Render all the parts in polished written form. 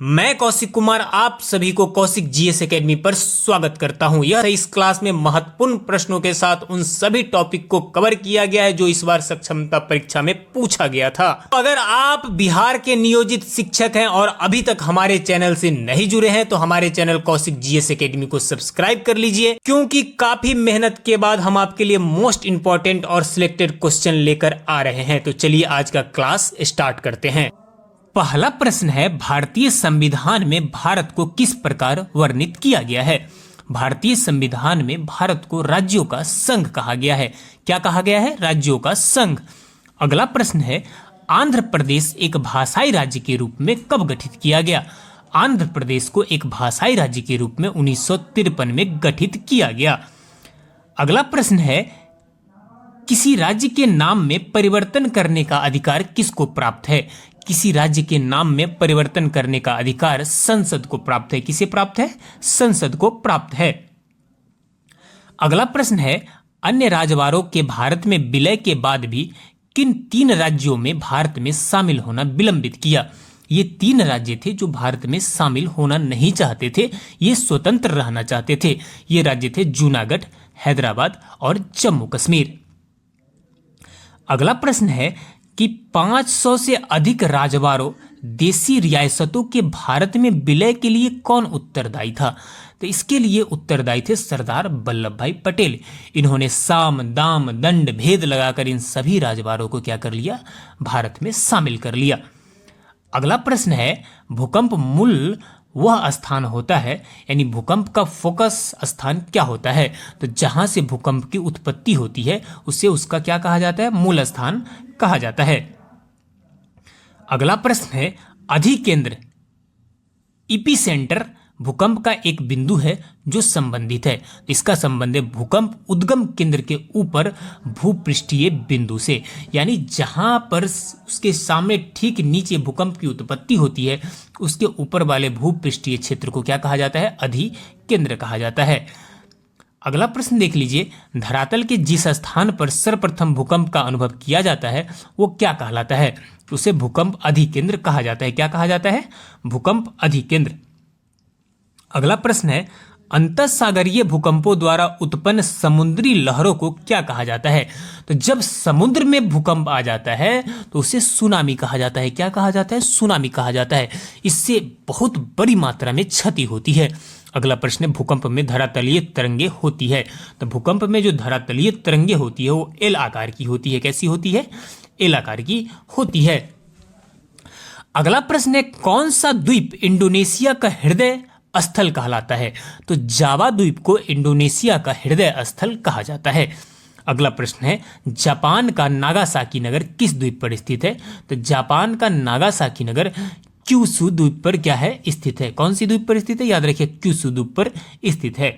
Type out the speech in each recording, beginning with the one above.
मैं कौशिक कुमार आप सभी को कौशिक जीएस एकेडमी पर स्वागत करता हूं। यह इस क्लास में महत्वपूर्ण प्रश्नों के साथ उन सभी टॉपिक को कवर किया गया है जो इस बार सक्षमता परीक्षा में पूछा गया था। अगर आप बिहार के नियोजित शिक्षक हैं और अभी तक हमारे चैनल से नहीं जुड़े हैं तो हमारे चैनल कौशिक जीएस एकेडमी को सब्सक्राइब कर लीजिए, क्योंकि काफी मेहनत के बाद हम आपके लिए मोस्ट इंपॉर्टेंट और सिलेक्टेड क्वेश्चन लेकर आ रहे हैं। तो चलिए आज का क्लास स्टार्ट करते हैं। पहला प्रश्न है, भारतीय संविधान में भारत को किस प्रकार वर्णित किया गया है? भारतीय संविधान में भारत को राज्यों का संघ कहा गया है। क्या कहा गया है? राज्यों का संघ। अगला प्रश्न है, आंध्र प्रदेश एक भाषाई राज्य के रूप में कब गठित किया गया? आंध्र प्रदेश को एक भाषाई राज्य के रूप में 1953 में गठित किया गया। अगला प्रश्न है, किसी राज्य के नाम में परिवर्तन करने का अधिकार किसको प्राप्त है? किसी राज्य के नाम में परिवर्तन करने का अधिकार संसद को प्राप्त है। किसे प्राप्त है? संसद को प्राप्त है। अगला प्रश्न है, अन्य राजवाड़ों के भारत में विलय के बाद भी किन तीन राज्यों में भारत में शामिल होना विलंबित किया? ये तीन राज्य थे जो भारत में शामिल होना नहीं चाहते थे, ये स्वतंत्र रहना चाहते थे। ये राज्य थे जूनागढ़, हैदराबाद और जम्मू कश्मीर। अगला प्रश्न है कि 500 से अधिक राजवाड़ों देशी रियासतों के भारत में विलय के लिए कौन उत्तरदायी था? तो इसके लिए उत्तरदायी थे सरदार वल्लभ भाई पटेल। इन्होंने साम दाम दंड भेद लगाकर इन सभी राजवाड़ों को क्या कर लिया? भारत में शामिल कर लिया। अगला प्रश्न है, भूकंप मूल वह स्थान होता है, यानी भूकंप का फोकस स्थान क्या होता है? तो जहां से भूकंप की उत्पत्ति होती है उसे उसका क्या कहा जाता है? मूल स्थान कहा जाता है। अगला प्रश्न है, अधिकेंद्र इपिसेंटर भूकंप का एक बिंदु है जो संबंधित है। इसका संबंध है भूकंप उद्गम केंद्र के ऊपर भूपृष्ठीय बिंदु से, यानी जहां पर उसके सामने ठीक नीचे भूकंप की उत्पत्ति होती है उसके ऊपर वाले भूपृष्ठीय क्षेत्र को क्या कहा जाता है? अधिकेंद्र कहा जाता है। अगला प्रश्न देख लीजिए, धरातल के जिस स्थान पर सर्वप्रथम भूकंप का अनुभव किया जाता है वो क्या कहलाता है? उसे भूकंप अधिकेंद्र कहा जाता है। क्या कहा जाता है? भूकंप अधिकेंद्र। अगला प्रश्न है, अंतःसागरीय भूकंपों द्वारा उत्पन्न समुद्री लहरों को क्या कहा जाता है? तो जब समुद्र में भूकंप आ जाता है तो उसे सुनामी कहा जाता है। क्या कहा जाता है? सुनामी कहा जाता है। इससे बहुत बड़ी मात्रा में क्षति होती है। अगला प्रश्न है, भूकंप में धरातलीय तरंगे होती है। तो भूकंप में जो धरातलीय तरंगे होती है वो एल आकार की होती है। कैसी होती है? एल आकार की होती है। अगला प्रश्न है, कौन सा द्वीप इंडोनेशिया का हृदय स्थल कहलाता है? तो जावा द्वीप को इंडोनेशिया का हृदय स्थल कहा जाता है। अगला प्रश्न है, जापान का नागासाकी नगर किस द्वीप पर स्थित है? तो जापान का नागासाकी नगर क्यूशू द्वीप पर क्या है? स्थित है। कौन सी द्वीप पर स्थित है? याद रखिए, क्यूशू द्वीप पर स्थित है।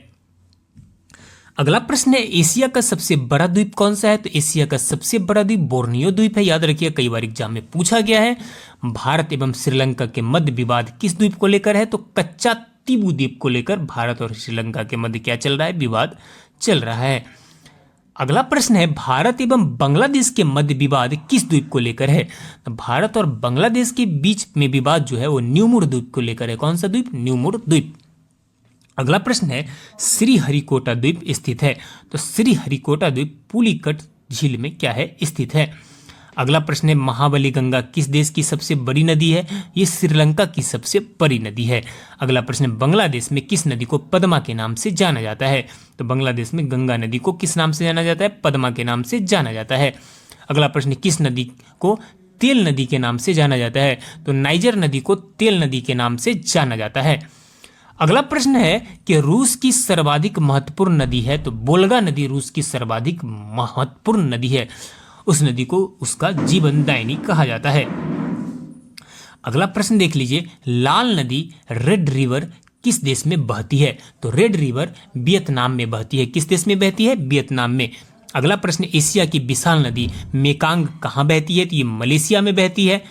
अगला प्रश्न है, एशिया का सबसे बड़ा द्वीप कौन सा है? तो एशिया का सबसे बड़ा द्वीप बोर्नियो द्वीप है। याद रखिए, कई बार एग्जाम में पूछा गया है। भारत एवं श्रीलंका के मध्य विवाद किस द्वीप को लेकर है? तो कच्चा तीबू द्वीप को लेकर भारत और श्रीलंका के मध्य क्या चल रहा है? विवाद चल रहा है। अगला प्रश्न है, भारत एवं बांग्लादेश के मध्य विवाद किस द्वीप को लेकर है? तो भारत और बांग्लादेश के बीच में विवाद जो है वो न्यूमुर द्वीप को लेकर है। कौन सा द्वीप? न्यूमुर द्वीप। अगला प्रश्न है, श्रीहरिकोटा द्वीप स्थित है। तो श्रीहरिकोटा द्वीप पुलिकट झील में क्या है? स्थित है। अगला प्रश्न है, महाबली गंगा किस देश की सबसे बड़ी नदी है? ये श्रीलंका की सबसे बड़ी नदी है। अगला प्रश्न है, बांग्लादेश में किस नदी को पद्मा के नाम से जाना जाता है? तो बांग्लादेश में गंगा नदी को किस नाम से जाना जाता है? पद्मा के नाम से जाना जाता है। अगला प्रश्न, किस नदी को तेल नदी के नाम से जाना जाता है? तो नाइजर नदी को तेल नदी के नाम से जाना जाता है। अगला प्रश्न है कि रूस की सर्वाधिक महत्वपूर्ण नदी है। तो वोल्गा नदी रूस की सर्वाधिक महत्वपूर्ण नदी है। उस नदी को उसका जीवनदायिनी कहा जाता है। अगला प्रश्न देख लीजिए, लाल नदी रेड रिवर किस देश में बहती है? तो रेड रिवर वियतनाम में बहती है। किस देश में बहती है? वियतनाम में। अगला प्रश्न, एशिया की विशाल नदी मेकांग कहाँ बहती है? तो ये मलेशिया में बहती है।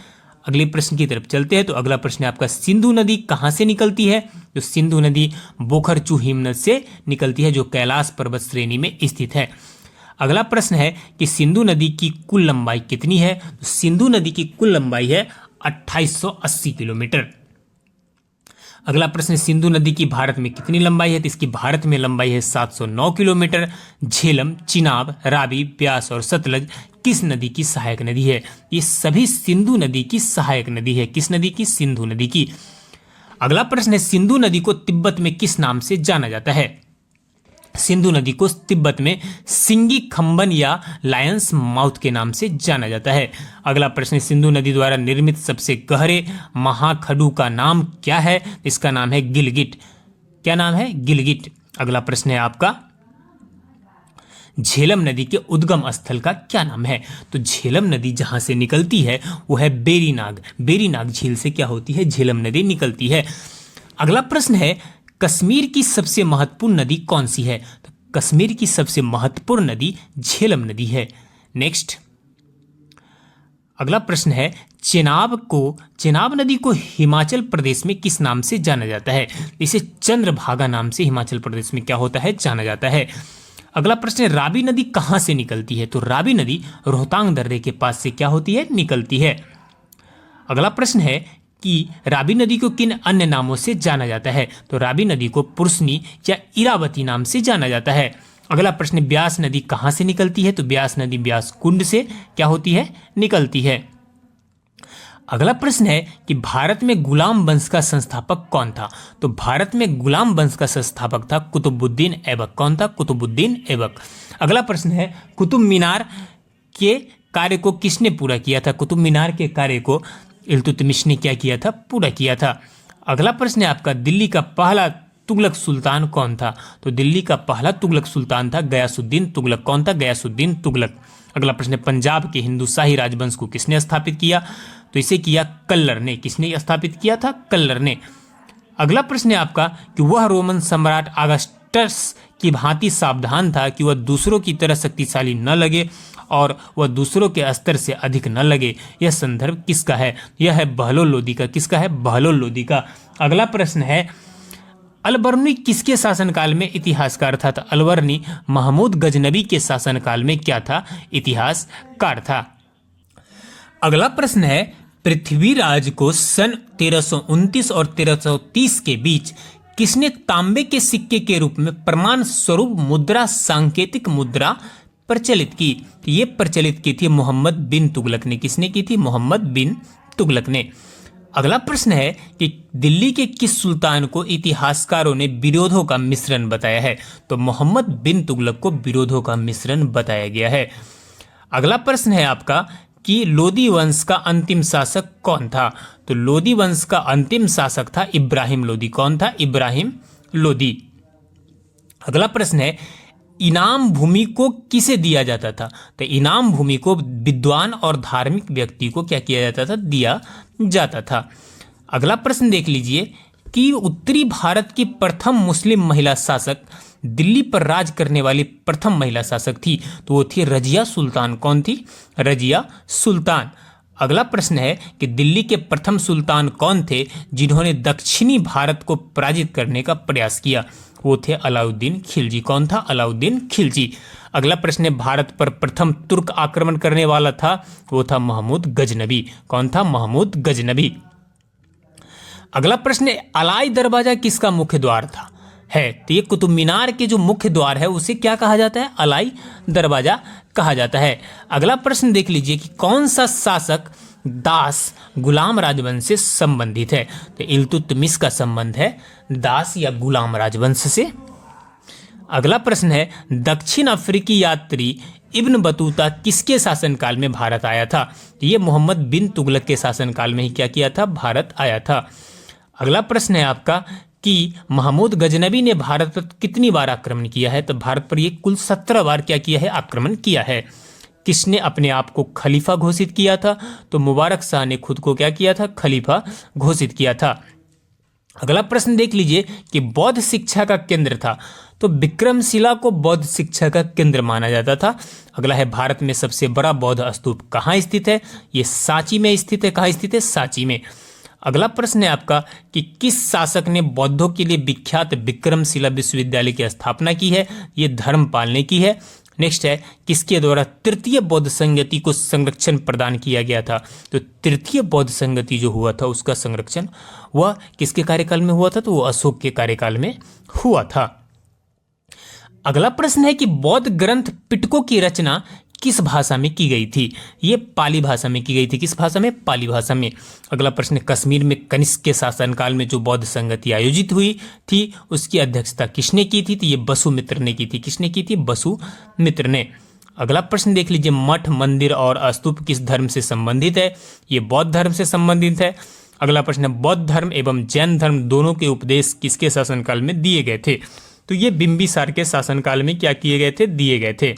अगले प्रश्न की तरफ चलते हैं। तो अगला प्रश्न है आपका, सिंधु नदी कहाँ से निकलती है? तो सिंधु नदी बोखरचू हिमनद से निकलती है जो कैलाश पर्वत श्रेणी में स्थित है। अगला प्रश्न है कि सिंधु नदी की कुल लंबाई कितनी है? तो सिंधु नदी की कुल लंबाई है 2880 किलोमीटर। अगला प्रश्न, सिंधु नदी की भारत में कितनी लंबाई है? तो इसकी भारत में लंबाई है 709 किलोमीटर। झेलम, चिनाब, रावी, ब्यास और सतलज किस नदी की सहायक नदी है? ये सभी सिंधु नदी की सहायक नदी है। किस नदी की? सिंधु नदी की। अगला प्रश्न है, सिंधु नदी को तिब्बत में किस नाम से जाना जाता है? सिंधु नदी को तिब्बत में सिंगी खंबन या लायंस माउथ के नाम से जाना जाता है। अगला प्रश्न, सिंधु नदी द्वारा निर्मित सबसे गहरे महाखडू का नाम क्या है? इसका नाम है गिलगिट। क्या नाम है? गिलगिट। अगला प्रश्न है आपका, झेलम नदी के उद्गम स्थल का क्या नाम है? तो झेलम नदी जहां से निकलती है वो है बेरीनाग। बेरीनाग झील से क्या होती है? झेलम नदी निकलती है। अगला प्रश्न है, कश्मीर की सबसे महत्वपूर्ण नदी कौन सी है? तो कश्मीर की सबसे महत्वपूर्ण नदी झेलम नदी है। नेक्स्ट, अगला प्रश्न है, चेनाब नदी को हिमाचल प्रदेश में किस नाम से जाना जाता है? इसे चंद्रभागा नाम से हिमाचल प्रदेश में क्या होता है? जाना जाता है। अगला प्रश्न है, रावी नदी कहां से निकलती है? तो रावी नदी रोहतांग दर्रे के पास से क्या होती है? निकलती है। अगला प्रश्न है कि रावी नदी को किन अन्य नामों से जाना जाता है? तो रावी नदी को पुरुषनी या इरावती नाम से जाना जाता है। अगला प्रश्न, ब्यास नदी कहां से निकलती है? तो ब्यास नदी ब्यास कुंड से क्या होती है? निकलती है। अगला प्रश्न है कि भारत में गुलाम वंश का संस्थापक कौन था? तो भारत में गुलाम वंश का संस्थापक था कुतुबुद्दीन ऐबक। कौन था? कुतुबुद्दीन ऐबक। अगला प्रश्न है, कुतुब मीनार के कार्य को किसने पूरा किया था? कुतुब मीनार के कार्य को इल्तुतमिश ने क्या किया था? पूरा किया था। अगला प्रश्न है आपका, दिल्ली का पहला तुगलक सुल्तान कौन था? तो दिल्ली का पहला तुगलक सुल्तान था गयासुद्दीन तुगलक। कौन था? गयासुद्दीन तुगलक। अगला प्रश्न है, पंजाब के हिंदू शाही राजवंश को किसने स्थापित किया? तो इसे किया कल्लर ने। किसने स्थापित किया था? कल्लर ने। अगला प्रश्न है आपका कि वह रोमन सम्राट अगस्टस की भांति सावधान था कि वह दूसरों की तरह शक्तिशाली न लगे और वह दूसरों के स्तर से अधिक न लगे। यह संदर्भ किसका है? यह है बहलोल लोदी का। किसका है? बहलोल लोदी का। अगला प्रश्न है, अलबर्नी किसके शासनकाल में इतिहासकार था? तो अलबर्नी महमूद गजनबी के शासनकाल में क्या था? इतिहासकार था। अगला प्रश्न है, पृथ्वीराज को सन 1329 और 1330 के बीच किसने तांबे के सिक्के के रूप में प्रमाण स्वरूप मुद्रा, सांकेतिक मुद्रा प्रचलित की? ये प्रचलित की थी मोहम्मद बिन तुगलक ने। किसने की थी? मोहम्मद बिन तुगलक ने। अगला प्रश्न है कि दिल्ली के किस सुल्तान को इतिहासकारों ने विरोधों का मिश्रण बताया है? तो मोहम्मद बिन तुगलक को विरोधों का मिश्रण बताया गया है। अगला प्रश्न है आपका कि लोदी वंश का अंतिम शासक कौन था? तो लोदी वंश का अंतिम शासक था इब्राहिम लोदी। कौन था? इब्राहिम लोदी। अगला प्रश्न है, इनाम भूमि को किसे दिया जाता था? तो इनाम भूमि को विद्वान और धार्मिक व्यक्ति को क्या किया जाता था? दिया जाता था। अगला प्रश्न देख लीजिए कि उत्तरी भारत की प्रथम मुस्लिम महिला शासक, दिल्ली पर राज करने वाली प्रथम महिला शासक थी, तो वो थी रजिया सुल्तान। कौन थी? रजिया सुल्तान। अगला प्रश्न है कि दिल्ली के प्रथम सुल्तान कौन थे जिन्होंने दक्षिणी भारत को पराजित करने का प्रयास किया? वो थे अलाउद्दीन खिलजी। कौन था? अलाउद्दीन खिलजी। अगला प्रश्न है, भारत पर प्रथम तुर्क आक्रमण करने वाला था? वो था महमूद गजनबी। कौन था? महमूद गजनबी। अगला प्रश्न है, अलाई दरवाजा किसका मुख्य द्वार था? है तो ये कुतुब मीनार के जो मुख्य द्वार है उसे क्या कहा जाता है? अलाई दरवाजा कहा जाता है। अगला प्रश्न देख लीजिए कि कौन सा शासक दास गुलाम राजवंश से संबंधित है? तो इल्तुतमिश का संबंध है दास या गुलाम राजवंश से। अगला प्रश्न है, दक्षिण अफ्रीकी यात्री इब्न बतूता किसके शासनकाल में भारत आया था? तो ये मोहम्मद बिन तुगलक के शासनकाल में ही क्या किया था? भारत आया था। अगला प्रश्न है आपका कि महमूद गजनबी ने भारत पर कितनी बार आक्रमण किया है? तो भारत पर ये कुल 17 बार क्या किया है? आक्रमण किया है। किसने अपने आप को खलीफा घोषित किया था? तो मुबारक शाह ने खुद को क्या किया था? खलीफा घोषित किया था। अगला प्रश्न देख लीजिए कि बौद्ध शिक्षा का केंद्र था, तो विक्रमशिला को बौद्ध शिक्षा का केंद्र माना जाता था। अगला है, भारत में सबसे बड़ा बौद्ध स्तूप कहाँ स्थित है? ये सांची में स्थित है। कहाँ स्थित है? सांची में। अगला प्रश्न है आपका कि किस शासक ने बौद्धों के लिए विख्यात विक्रमशिला विश्वविद्यालय की स्थापना की है? ये धर्मपाल ने की है। नेक्स्ट है किसके द्वारा तृतीय बौद्ध संगति को संरक्षण प्रदान किया गया था? तो तृतीय बौद्ध संगति जो हुआ था उसका संरक्षण वह किसके कार्यकाल में हुआ था? तो वो अशोक के कार्यकाल में हुआ था। अगला प्रश्न है कि बौद्ध ग्रंथ पिटकों की रचना किस भाषा में की गई थी? ये पाली भाषा में की गई थी। किस भाषा में? पाली भाषा में। अगला प्रश्न, कश्मीर में कनिष्क के शासनकाल में जो बौद्ध संगति आयोजित हुई थी उसकी अध्यक्षता किसने की थी? तो ये बसुमित्र ने की थी। किसने की थी? बसुमित्र ने। अगला प्रश्न देख लीजिए, मठ, मंदिर और स्तूप किस धर्म से संबंधित है? ये बौद्ध धर्म से संबंधित है। अगला प्रश्न है, बौद्ध धर्म एवं जैन धर्म दोनों के उपदेश किसके शासनकाल में दिए गए थे? तो ये बिंबिसार के शासनकाल में क्या किए गए थे? दिए गए थे।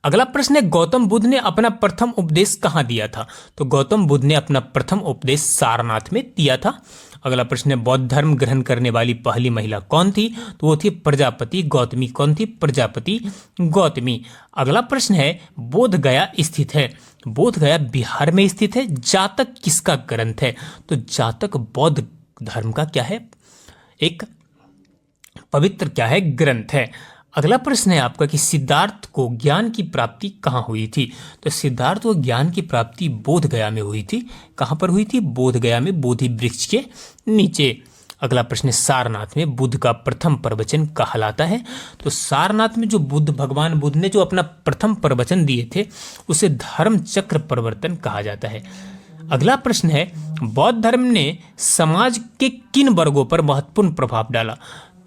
अगला प्रश्न है, गौतम बुद्ध ने अपना प्रथम उपदेश कहाँ दिया था? तो गौतम बुद्ध ने अपना प्रथम उपदेश सारनाथ में दिया था। अगला प्रश्न है, बौद्ध धर्म ग्रहण करने वाली पहली महिला कौन थी? तो वो थी प्रजापति गौतमी। कौन थी? प्रजापति गौतमी। अगला प्रश्न है, बोध गया स्थित है। बोध गया बिहार में स्थित है। जातक किसका ग्रंथ है? तो जातक बौद्ध धर्म का क्या है? एक पवित्र क्या है? ग्रंथ है। अगला प्रश्न है आपका कि सिद्धार्थ को ज्ञान की प्राप्ति कहाँ हुई थी? तो सिद्धार्थ को ज्ञान की प्राप्ति बोध गया में हुई थी। कहाँ पर हुई थी? बोध गया में, बोधि वृक्ष के नीचे। अगला प्रश्न है, सारनाथ में बुद्ध का प्रथम प्रवचन कहलाता है। तो सारनाथ में जो भगवान बुद्ध ने जो अपना प्रथम प्रवचन दिए थे उसे धर्म चक्र प्रवर्तन कहा जाता है। अगला प्रश्न है, बौद्ध धर्म ने समाज के किन वर्गों पर महत्वपूर्ण प्रभाव डाला?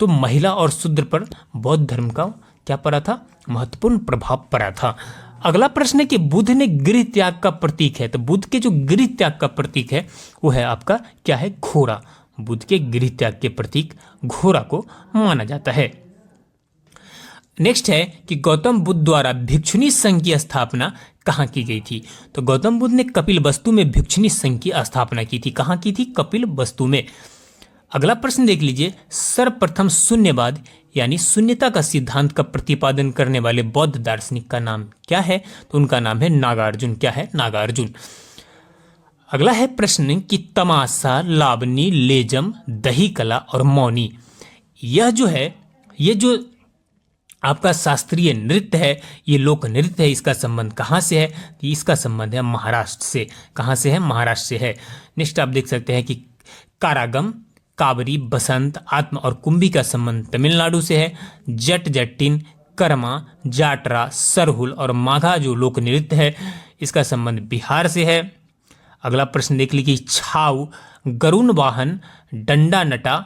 तो महिला और शूद्र पर बौद्ध धर्म का क्या पड़ा था? महत्वपूर्ण प्रभाव पड़ा था। अगला प्रश्न है कि बुद्ध ने गृह त्याग का प्रतीक है। तो बुद्ध के जो गृह त्याग का प्रतीक है वो है आपका क्या है? घोड़ा। बुद्ध के गृह त्याग के प्रतीक घोड़ा को माना जाता है। नेक्स्ट है कि गौतम बुद्ध द्वारा भिक्षुणी संघ की स्थापना कहाँ की गई थी? तो गौतम बुद्ध ने कपिलवस्तु में भिक्षुणी संघ की स्थापना की थी। कहाँ की थी? कपिलवस्तु में। अगला प्रश्न देख लीजिए, सर्वप्रथम शून्यवाद यानी शून्यता का सिद्धांत का प्रतिपादन करने वाले बौद्ध दार्शनिक का नाम क्या है? तो उनका नाम है नागार्जुन। क्या है? नागार्जुन। अगला है प्रश्न कि तमाशा, लावनी, लेजम, दही कला और मौनी, यह जो आपका शास्त्रीय नृत्य है, ये लोक नृत्य है, इसका संबंध कहाँ से है? इसका संबंध है महाराष्ट्र से। कहाँ से है? महाराष्ट्र से है। नेक्स्ट आप देख सकते हैं कि कारागम, काबरी, बसंत, आत्म और कुंभी का संबंध तमिलनाडु से है। जट, जट्टिन, कर्मा, जाटरा, सरहुल और माघा जो लोक नृत्य है इसका संबंध बिहार से है। अगला प्रश्न देख लीजिए, छाऊ, गरुण वाहन, डंडा नटा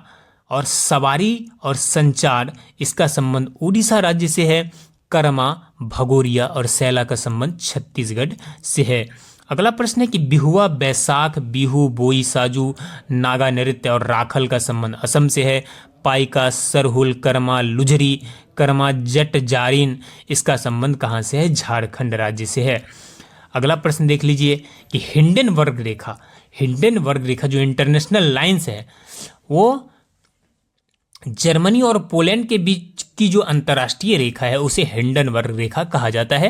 और सवारी और संचार, इसका संबंध उड़ीसा राज्य से है। कर्मा, भगोरिया और सैला का संबंध छत्तीसगढ़ से है। अगला प्रश्न है कि बिहुआ, बैसाख, बिहू, बोई, साजू, नागा नृत्य और राखल का संबंध असम से है। पाइका, सरहुल, कर्मा, लुझरी, कर्मा, जट, जारिन, इसका संबंध कहाँ से है? झारखंड राज्य से है। अगला प्रश्न देख लीजिए कि हिंडनबर्ग रेखा जो इंटरनेशनल लाइंस है वो जर्मनी और पोलैंड के बीच की जो अंतर्राष्ट्रीय रेखा है उसे हिंडनबर्ग रेखा कहा जाता है।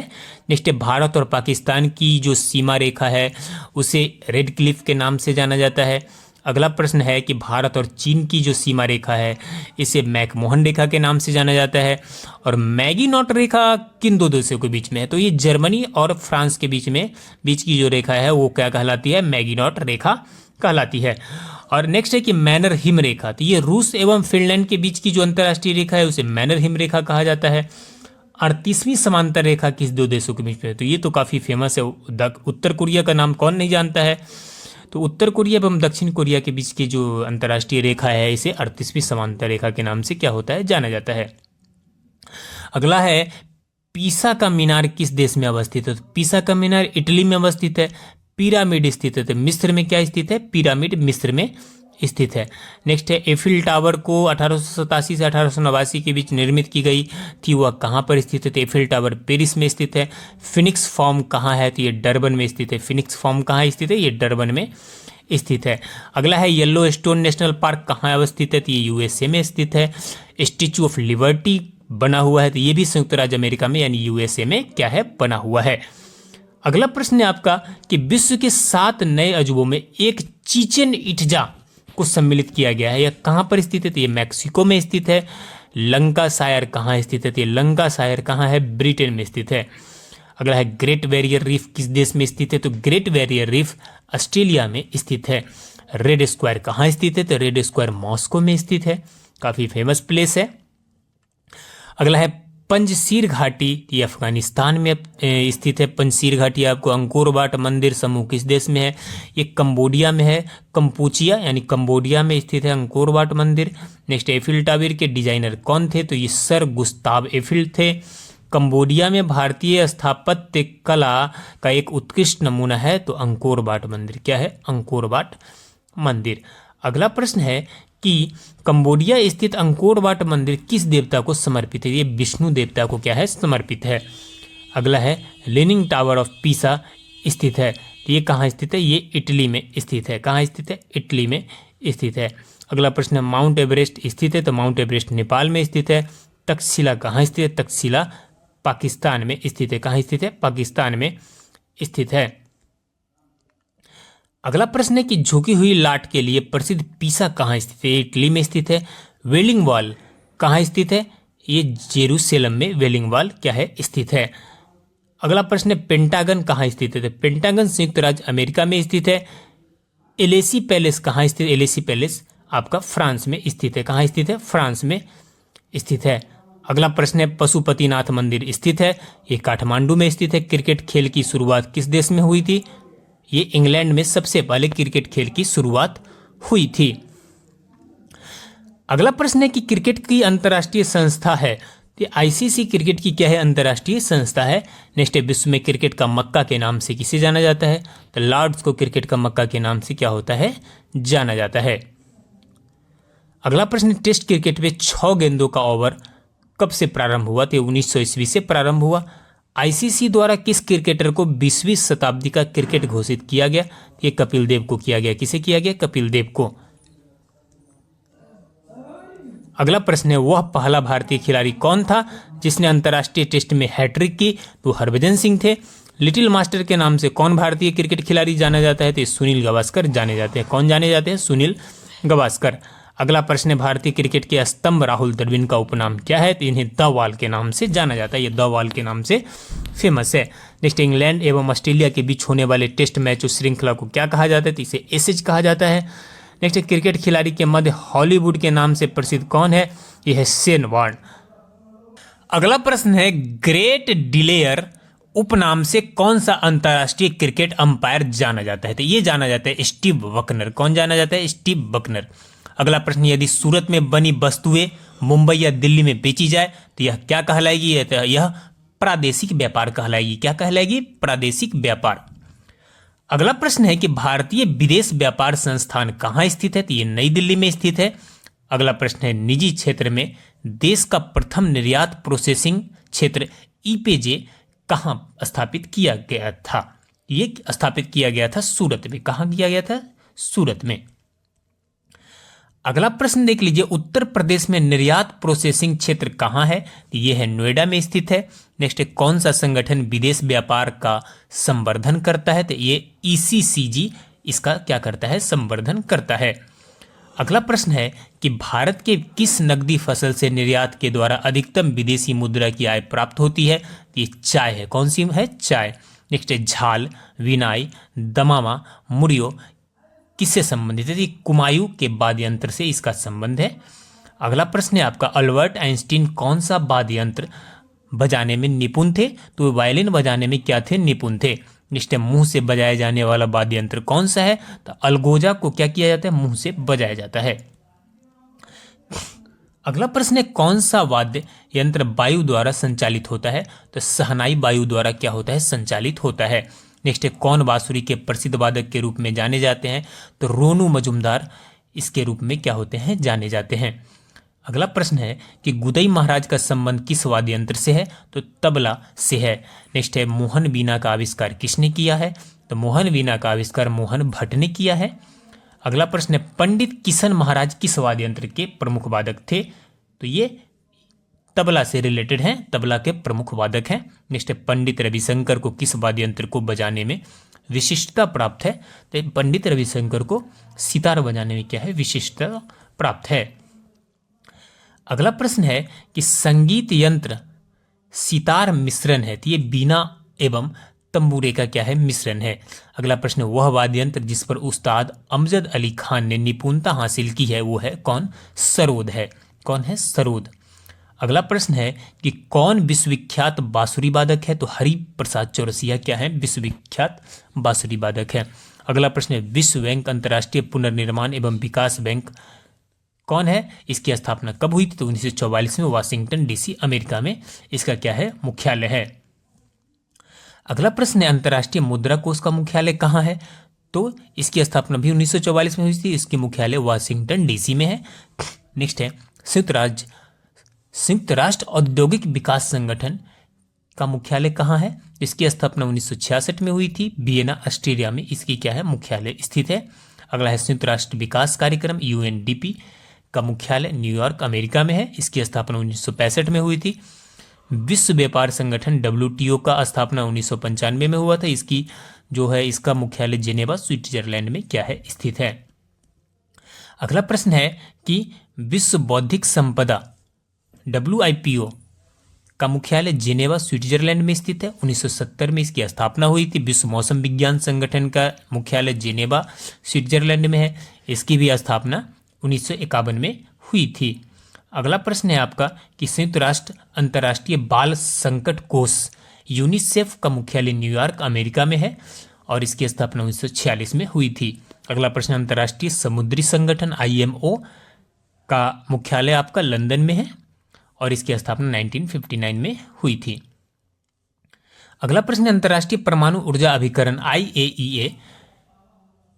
नेक्स्ट है, भारत और पाकिस्तान की जो सीमा रेखा है उसे रेड क्लिफ के नाम से जाना जाता है। अगला प्रश्न है कि भारत और चीन की जो सीमा रेखा है इसे मैकमोहन रेखा के नाम से जाना जाता है। और मैगीनॉट रेखा किन दो देशों के बीच में है? तो ये जर्मनी और फ्रांस के बीच की जो रेखा है वो क्या कहलाती है? मैगीनॉट रेखा कहलाती है। और नेक्स्ट है कि मैनर हिम रेखा, तो ये रूस एवं फिनलैंड के बीच की जो अंतर्राष्ट्रीय रेखा है उसे मैनर हिम रेखा कहा जाता है। 38वीं समांतर रेखा किस दो देशों के बीच में है? तो ये तो काफ़ी फेमस है। उत्तर कोरिया का नाम कौन नहीं जानता है? तो उत्तर कोरिया एवं दक्षिण कोरिया के बीच की जो अंतर्राष्ट्रीय रेखा है इसे 38वीं समांतर रेखा के नाम से क्या होता है? जाना जाता है। अगला है, पीसा का मीनार किस देश में अवस्थित है? तो पीसा का मीनार इटली में अवस्थित है। पिरामिड स्थित है, तो मिस्र में क्या स्थित है? पिरामिड मिस्र में स्थित है। नेक्स्ट है, एफिल टावर को 1887 से 1889 के बीच निर्मित की गई थी, वह कहाँ पर स्थित है? तो एफिल टावर पेरिस में स्थित है। फिनिक्स फॉर्म कहाँ है? तो ये डरबन में स्थित है। फिनिक्स फॉर्म कहाँ स्थित है? ये डरबन में स्थित है। अगला है, येलो स्टोन नेशनल पार्क कहाँ अवस्थित है? तो ये यूएसए में स्थित है। स्टैचू ऑफ लिबर्टी बना हुआ है, तो ये भी संयुक्त राज्य अमेरिका में यानी यूएसए में क्या है? बना हुआ है। अगला प्रश्न है आपका कि विश्व के 7 नए अजूबों में एक चीचेन इट्जा को सम्मिलित किया गया है, यह कहाँ पर स्थित है? तो ये मैक्सिको में स्थित है। लंकाशायर कहाँ स्थित है? तो ये लंकाशायर कहाँ है? ब्रिटेन में स्थित है। अगला है ग्रेट बैरियर रीफ किस देश में स्थित है? तो ग्रेट बैरियर रीफ ऑस्ट्रेलिया में स्थित है। रेड स्क्वायर कहाँ स्थित है? तो रेड स्क्वायर मॉस्को में स्थित है, काफी फेमस प्लेस है। अगला है पंजशीर घाटी, ये अफगानिस्तान में स्थित है। पंजशीर घाटी आपको अंकोर वाट मंदिर समूह किस देश में है? ये कंबोडिया में है, कंपूचिया यानी कंबोडिया में स्थित है अंकोर वाट मंदिर। नेक्स्ट, एफिल टावर के डिजाइनर कौन थे? तो ये सर गुस्ताव एफिल थे। कंबोडिया में भारतीय स्थापत्य कला का एक उत्कृष्ट नमूना है तो अंकोर वाट मंदिर क्या है? अंकोर वाट मंदिर। अगला प्रश्न है कि कंबोडिया स्थित अंकोर वाट मंदिर किस देवता को समर्पित है? ये विष्णु देवता को क्या है? समर्पित है। अगला है लीनिंग टावर ऑफ पीसा स्थित है, तो ये कहाँ स्थित है? ये इटली में स्थित है। कहाँ स्थित है? इटली में स्थित है। अगला प्रश्न है माउंट एवरेस्ट स्थित है, तो माउंट एवरेस्ट नेपाल में स्थित है। तक्षशिला कहाँ स्थित है? तक्षशिला पाकिस्तान में स्थित है। कहाँ स्थित है? पाकिस्तान में स्थित है। अगला प्रश्न है कि झुकी हुई लाट के लिए प्रसिद्ध पीसा कहाँ स्थित है? इटली में स्थित है। वेलिंग वॉल कहाँ स्थित है? ये जेरूसलम में वेलिंग वॉल क्या है? स्थित है। अगला प्रश्न है पेंटागन कहाँ स्थित है? तो पेंटागन संयुक्त राज्य अमेरिका में स्थित है। एलेसी पैलेस कहाँ स्थित है? एलेसी पैलेस आपका फ्रांस में स्थित है। कहाँ स्थित है? फ्रांस में स्थित है। अगला प्रश्न है पशुपतिनाथ मंदिर स्थित है, ये काठमांडू में स्थित है। क्रिकेट खेल की शुरुआत किस देश में हुई थी? ये इंग्लैंड में सबसे पहले क्रिकेट खेल की शुरुआत हुई थी। अगला प्रश्न है कि क्रिकेट की अंतर्राष्ट्रीय संस्था है, तो आईसीसी क्रिकेट की क्या है? अंतर्राष्ट्रीय संस्था है। नेक्स्ट है विश्व में क्रिकेट का मक्का के नाम से किसे जाना जाता है? तो लॉर्ड्स को क्रिकेट का मक्का के नाम से क्या होता है? जाना जाता है। अगला प्रश्न टेस्ट क्रिकेट में 6 गेंदों का ओवर कब से प्रारंभ हुआ? तो 1900 ईस्वी से प्रारंभ हुआ। आईसीसी द्वारा किस क्रिकेटर को 20वीं शताब्दी का क्रिकेट घोषित किया गया? ये कपिल देव को किया गया। किसे किया गया? कपिल देव को। अगला प्रश्न है वह पहला भारतीय खिलाड़ी कौन था जिसने अंतर्राष्ट्रीय टेस्ट में हैट्रिक की? तो हरभजन सिंह थे। लिटिल मास्टर के नाम से कौन भारतीय क्रिकेट खिलाड़ी जाना जाता है? तो सुनील गावस्कर जाने जाते हैं। कौन जाने जाते हैं? सुनील गावस्कर। अगला प्रश्न है भारतीय क्रिकेट के स्तंभ राहुल द्रविड़ का उपनाम क्या है? तो इन्हें द वॉल के नाम से जाना जाता है। ये द वॉल के नाम से फेमस है। नेक्स्ट, इंग्लैंड एवं ऑस्ट्रेलिया के बीच होने वाले टेस्ट मैच उस श्रृंखला को क्या कहा जाता है? तो इसे एसेज कहा जाता है। नेक्स्ट, क्रिकेट खिलाड़ी के मध्य हॉलीवुड के नाम से प्रसिद्ध कौन है? यह है शेन वॉर्न। अगला प्रश्न है ग्रेट डिलेयर उपनाम से कौन सा अंतर्राष्ट्रीय क्रिकेट अंपायर जाना जाता है? तो ये जाना जाता है स्टीव बकनर। कौन जाना जाता है? Steve Bucknor. अगला प्रश्न, यदि सूरत में बनी वस्तुएं मुंबई या दिल्ली में बेची जाए तो यह क्या कहलाएगी? तो यह प्रादेशिक व्यापार कहलाएगी। क्या कहलाएगी? प्रादेशिक व्यापार। अगला प्रश्न है कि भारतीय विदेश व्यापार संस्थान कहाँ स्थित है? तो ये नई दिल्ली में स्थित है। अगला प्रश्न है निजी क्षेत्र में देश का प्रथम निर्यात प्रोसेसिंग क्षेत्र ईपेजे कहाँ स्थापित किया गया था? ये स्थापित किया गया था सूरत में। कहाँ किया गया था? सूरत में। अगला प्रश्न देख लीजिए उत्तर प्रदेश में निर्यात प्रोसेसिंग क्षेत्र कहाँ है? तो ये है नोएडा में स्थित है। नेक्स्ट है कौन सा संगठन विदेश व्यापार का संवर्धन करता है? तो ये ईसीसीजी इसका क्या करता है? संवर्धन करता है। अगला प्रश्न है कि भारत के किस नकदी फसल से निर्यात के द्वारा अधिकतम विदेशी मुद्रा की आय प्राप्त होती है? तो ये चाय है। कौन सी है? चाय। नेक्स्ट है झाल, विनाई, दमामा, मुरियो किससे संबंधित है? कुमायूं के वाद्य यंत्र से इसका संबंध है। अगला प्रश्न है आपका अल्बर्ट आइंस्टीन कौन सा वाद्य यंत्र बजाने में निपुण थे? तो वायलिन बजाने में क्या थे? निपुण थे। नेक्स्ट मुंह से बजाया जाने वाला वाद्य यंत्र कौन सा है? तो अलगोजा को क्या किया जाता है? मुंह से बजाया जाता है। अगला प्रश्न है कौन सा वाद्य यंत्र वायु द्वारा संचालित होता है? तो शहनाई वायु द्वारा क्या होता है? संचालित होता है। नेक्स्ट है कौन बांसुरी के प्रसिद्ध वादक के रूप में जाने जाते हैं? तो रोनू मजुमदार इसके रूप में क्या होते हैं? जाने जाते हैं। अगला प्रश्न है कि गुदई महाराज का संबंध किस वाद्य यंत्र से है? तो तबला से है। नेक्स्ट है मोहन वीणा का आविष्कार किसने किया है? तो मोहन वीणा का आविष्कार मोहन भट्ट ने किया है। अगला प्रश्न है पंडित किशन महाराज किस वाद्य यंत्र के प्रमुख वादक थे? तो ये तबला से रिलेटेड हैं, तबला के प्रमुख वादक हैं। नेक्स्ट है पंडित रविशंकर को किस वाद्य यंत्र को बजाने में विशिष्टता प्राप्त है? तो पंडित रविशंकर को सितार बजाने में क्या है? विशिष्टता प्राप्त है। अगला प्रश्न है कि संगीत यंत्र सितार मिश्रण है, तो ये बीना एवं तंबूरे का क्या है, मिश्रण है। अगला प्रश्न, वह वाद्य यंत्र जिस पर उस्ताद अमजद अली खान ने निपुणता हासिल की है वो है कौन, सरोद है। कौन है, सरोद। अगला प्रश्न है कि कौन विश्वविख्यात बांसुरी वादक है, तो हरि प्रसाद चौरसिया क्या है, विश्वविख्यात बांसुरी वादक है। अगला प्रश्न है विश्व बैंक अंतर्राष्ट्रीय पुनर्निर्माण एवं विकास बैंक कौन है, इसकी स्थापना कब हुई थी, तो 1944 में वाशिंगटन डीसी अमेरिका में इसका क्या है, मुख्यालय है। अगला प्रश्न है अंतर्राष्ट्रीय मुद्रा कोष का मुख्यालय कहाँ है, तो इसकी स्थापना भी 1944 में हुई थी, इसकी मुख्यालय वाशिंगटन डीसी में है। नेक्स्ट है संयुक्त राष्ट्र औद्योगिक विकास संगठन का मुख्यालय कहाँ है, इसकी स्थापना 1966 में हुई थी, वियना ऑस्ट्रिया में इसकी क्या है, मुख्यालय स्थित है। अगला है संयुक्त राष्ट्र विकास कार्यक्रम यूएनडीपी का मुख्यालय न्यूयॉर्क अमेरिका में है, इसकी स्थापना 1965 में हुई थी। विश्व व्यापार संगठन डब्ल्यूटीओ का स्थापना 1995 में हुआ था, इसकी जो है इसका मुख्यालय जेनेवा स्विट्जरलैंड में क्या है, स्थित है। अगला प्रश्न है कि विश्व बौद्धिक संपदा WIPO का मुख्यालय जेनेवा स्विट्जरलैंड में स्थित है, 1970 में इसकी स्थापना हुई थी। विश्व मौसम विज्ञान संगठन का मुख्यालय जेनेवा स्विट्जरलैंड में है, इसकी भी स्थापना 1951 में हुई थी। अगला प्रश्न है आपका कि संयुक्त राष्ट्र अंतर्राष्ट्रीय बाल संकट कोष यूनिसेफ का मुख्यालय न्यूयॉर्क अमेरिका में है और इसकी स्थापना 1946 में हुई थी। अगला प्रश्न, अंतर्राष्ट्रीय समुद्री संगठन IMO का मुख्यालय आपका लंदन में है और इसकी स्थापना 1959 में हुई थी। अगला प्रश्न, अंतर्राष्ट्रीय परमाणु ऊर्जा अभिकरण IAEA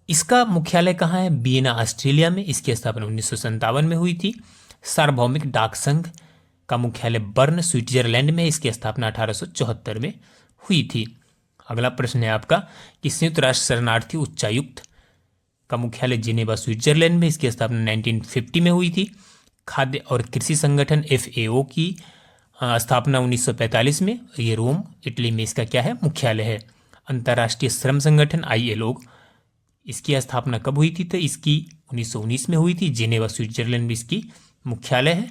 इसका मुख्यालय कहाँ है, वियना ऑस्ट्रेलिया में, इसकी स्थापना 1957 में हुई थी। सार्वभौमिक डाक संघ का मुख्यालय बर्न स्विट्जरलैंड में, इसकी स्थापना 1874 में हुई थी। अगला प्रश्न है आपका कि संयुक्त राष्ट्र शरणार्थी उच्चायुक्त का मुख्यालय जिनेवा स्विट्जरलैंड में, इसकी स्थापना 1950 में हुई थी। खाद्य और कृषि संगठन FAO की स्थापना 1945 में, ये रोम इटली में इसका क्या है, मुख्यालय है। अंतर्राष्ट्रीय श्रम संगठन ILO इसकी स्थापना कब हुई थी, तो इसकी 1919 में हुई थी, जिनेवा स्विट्जरलैंड में इसकी मुख्यालय है।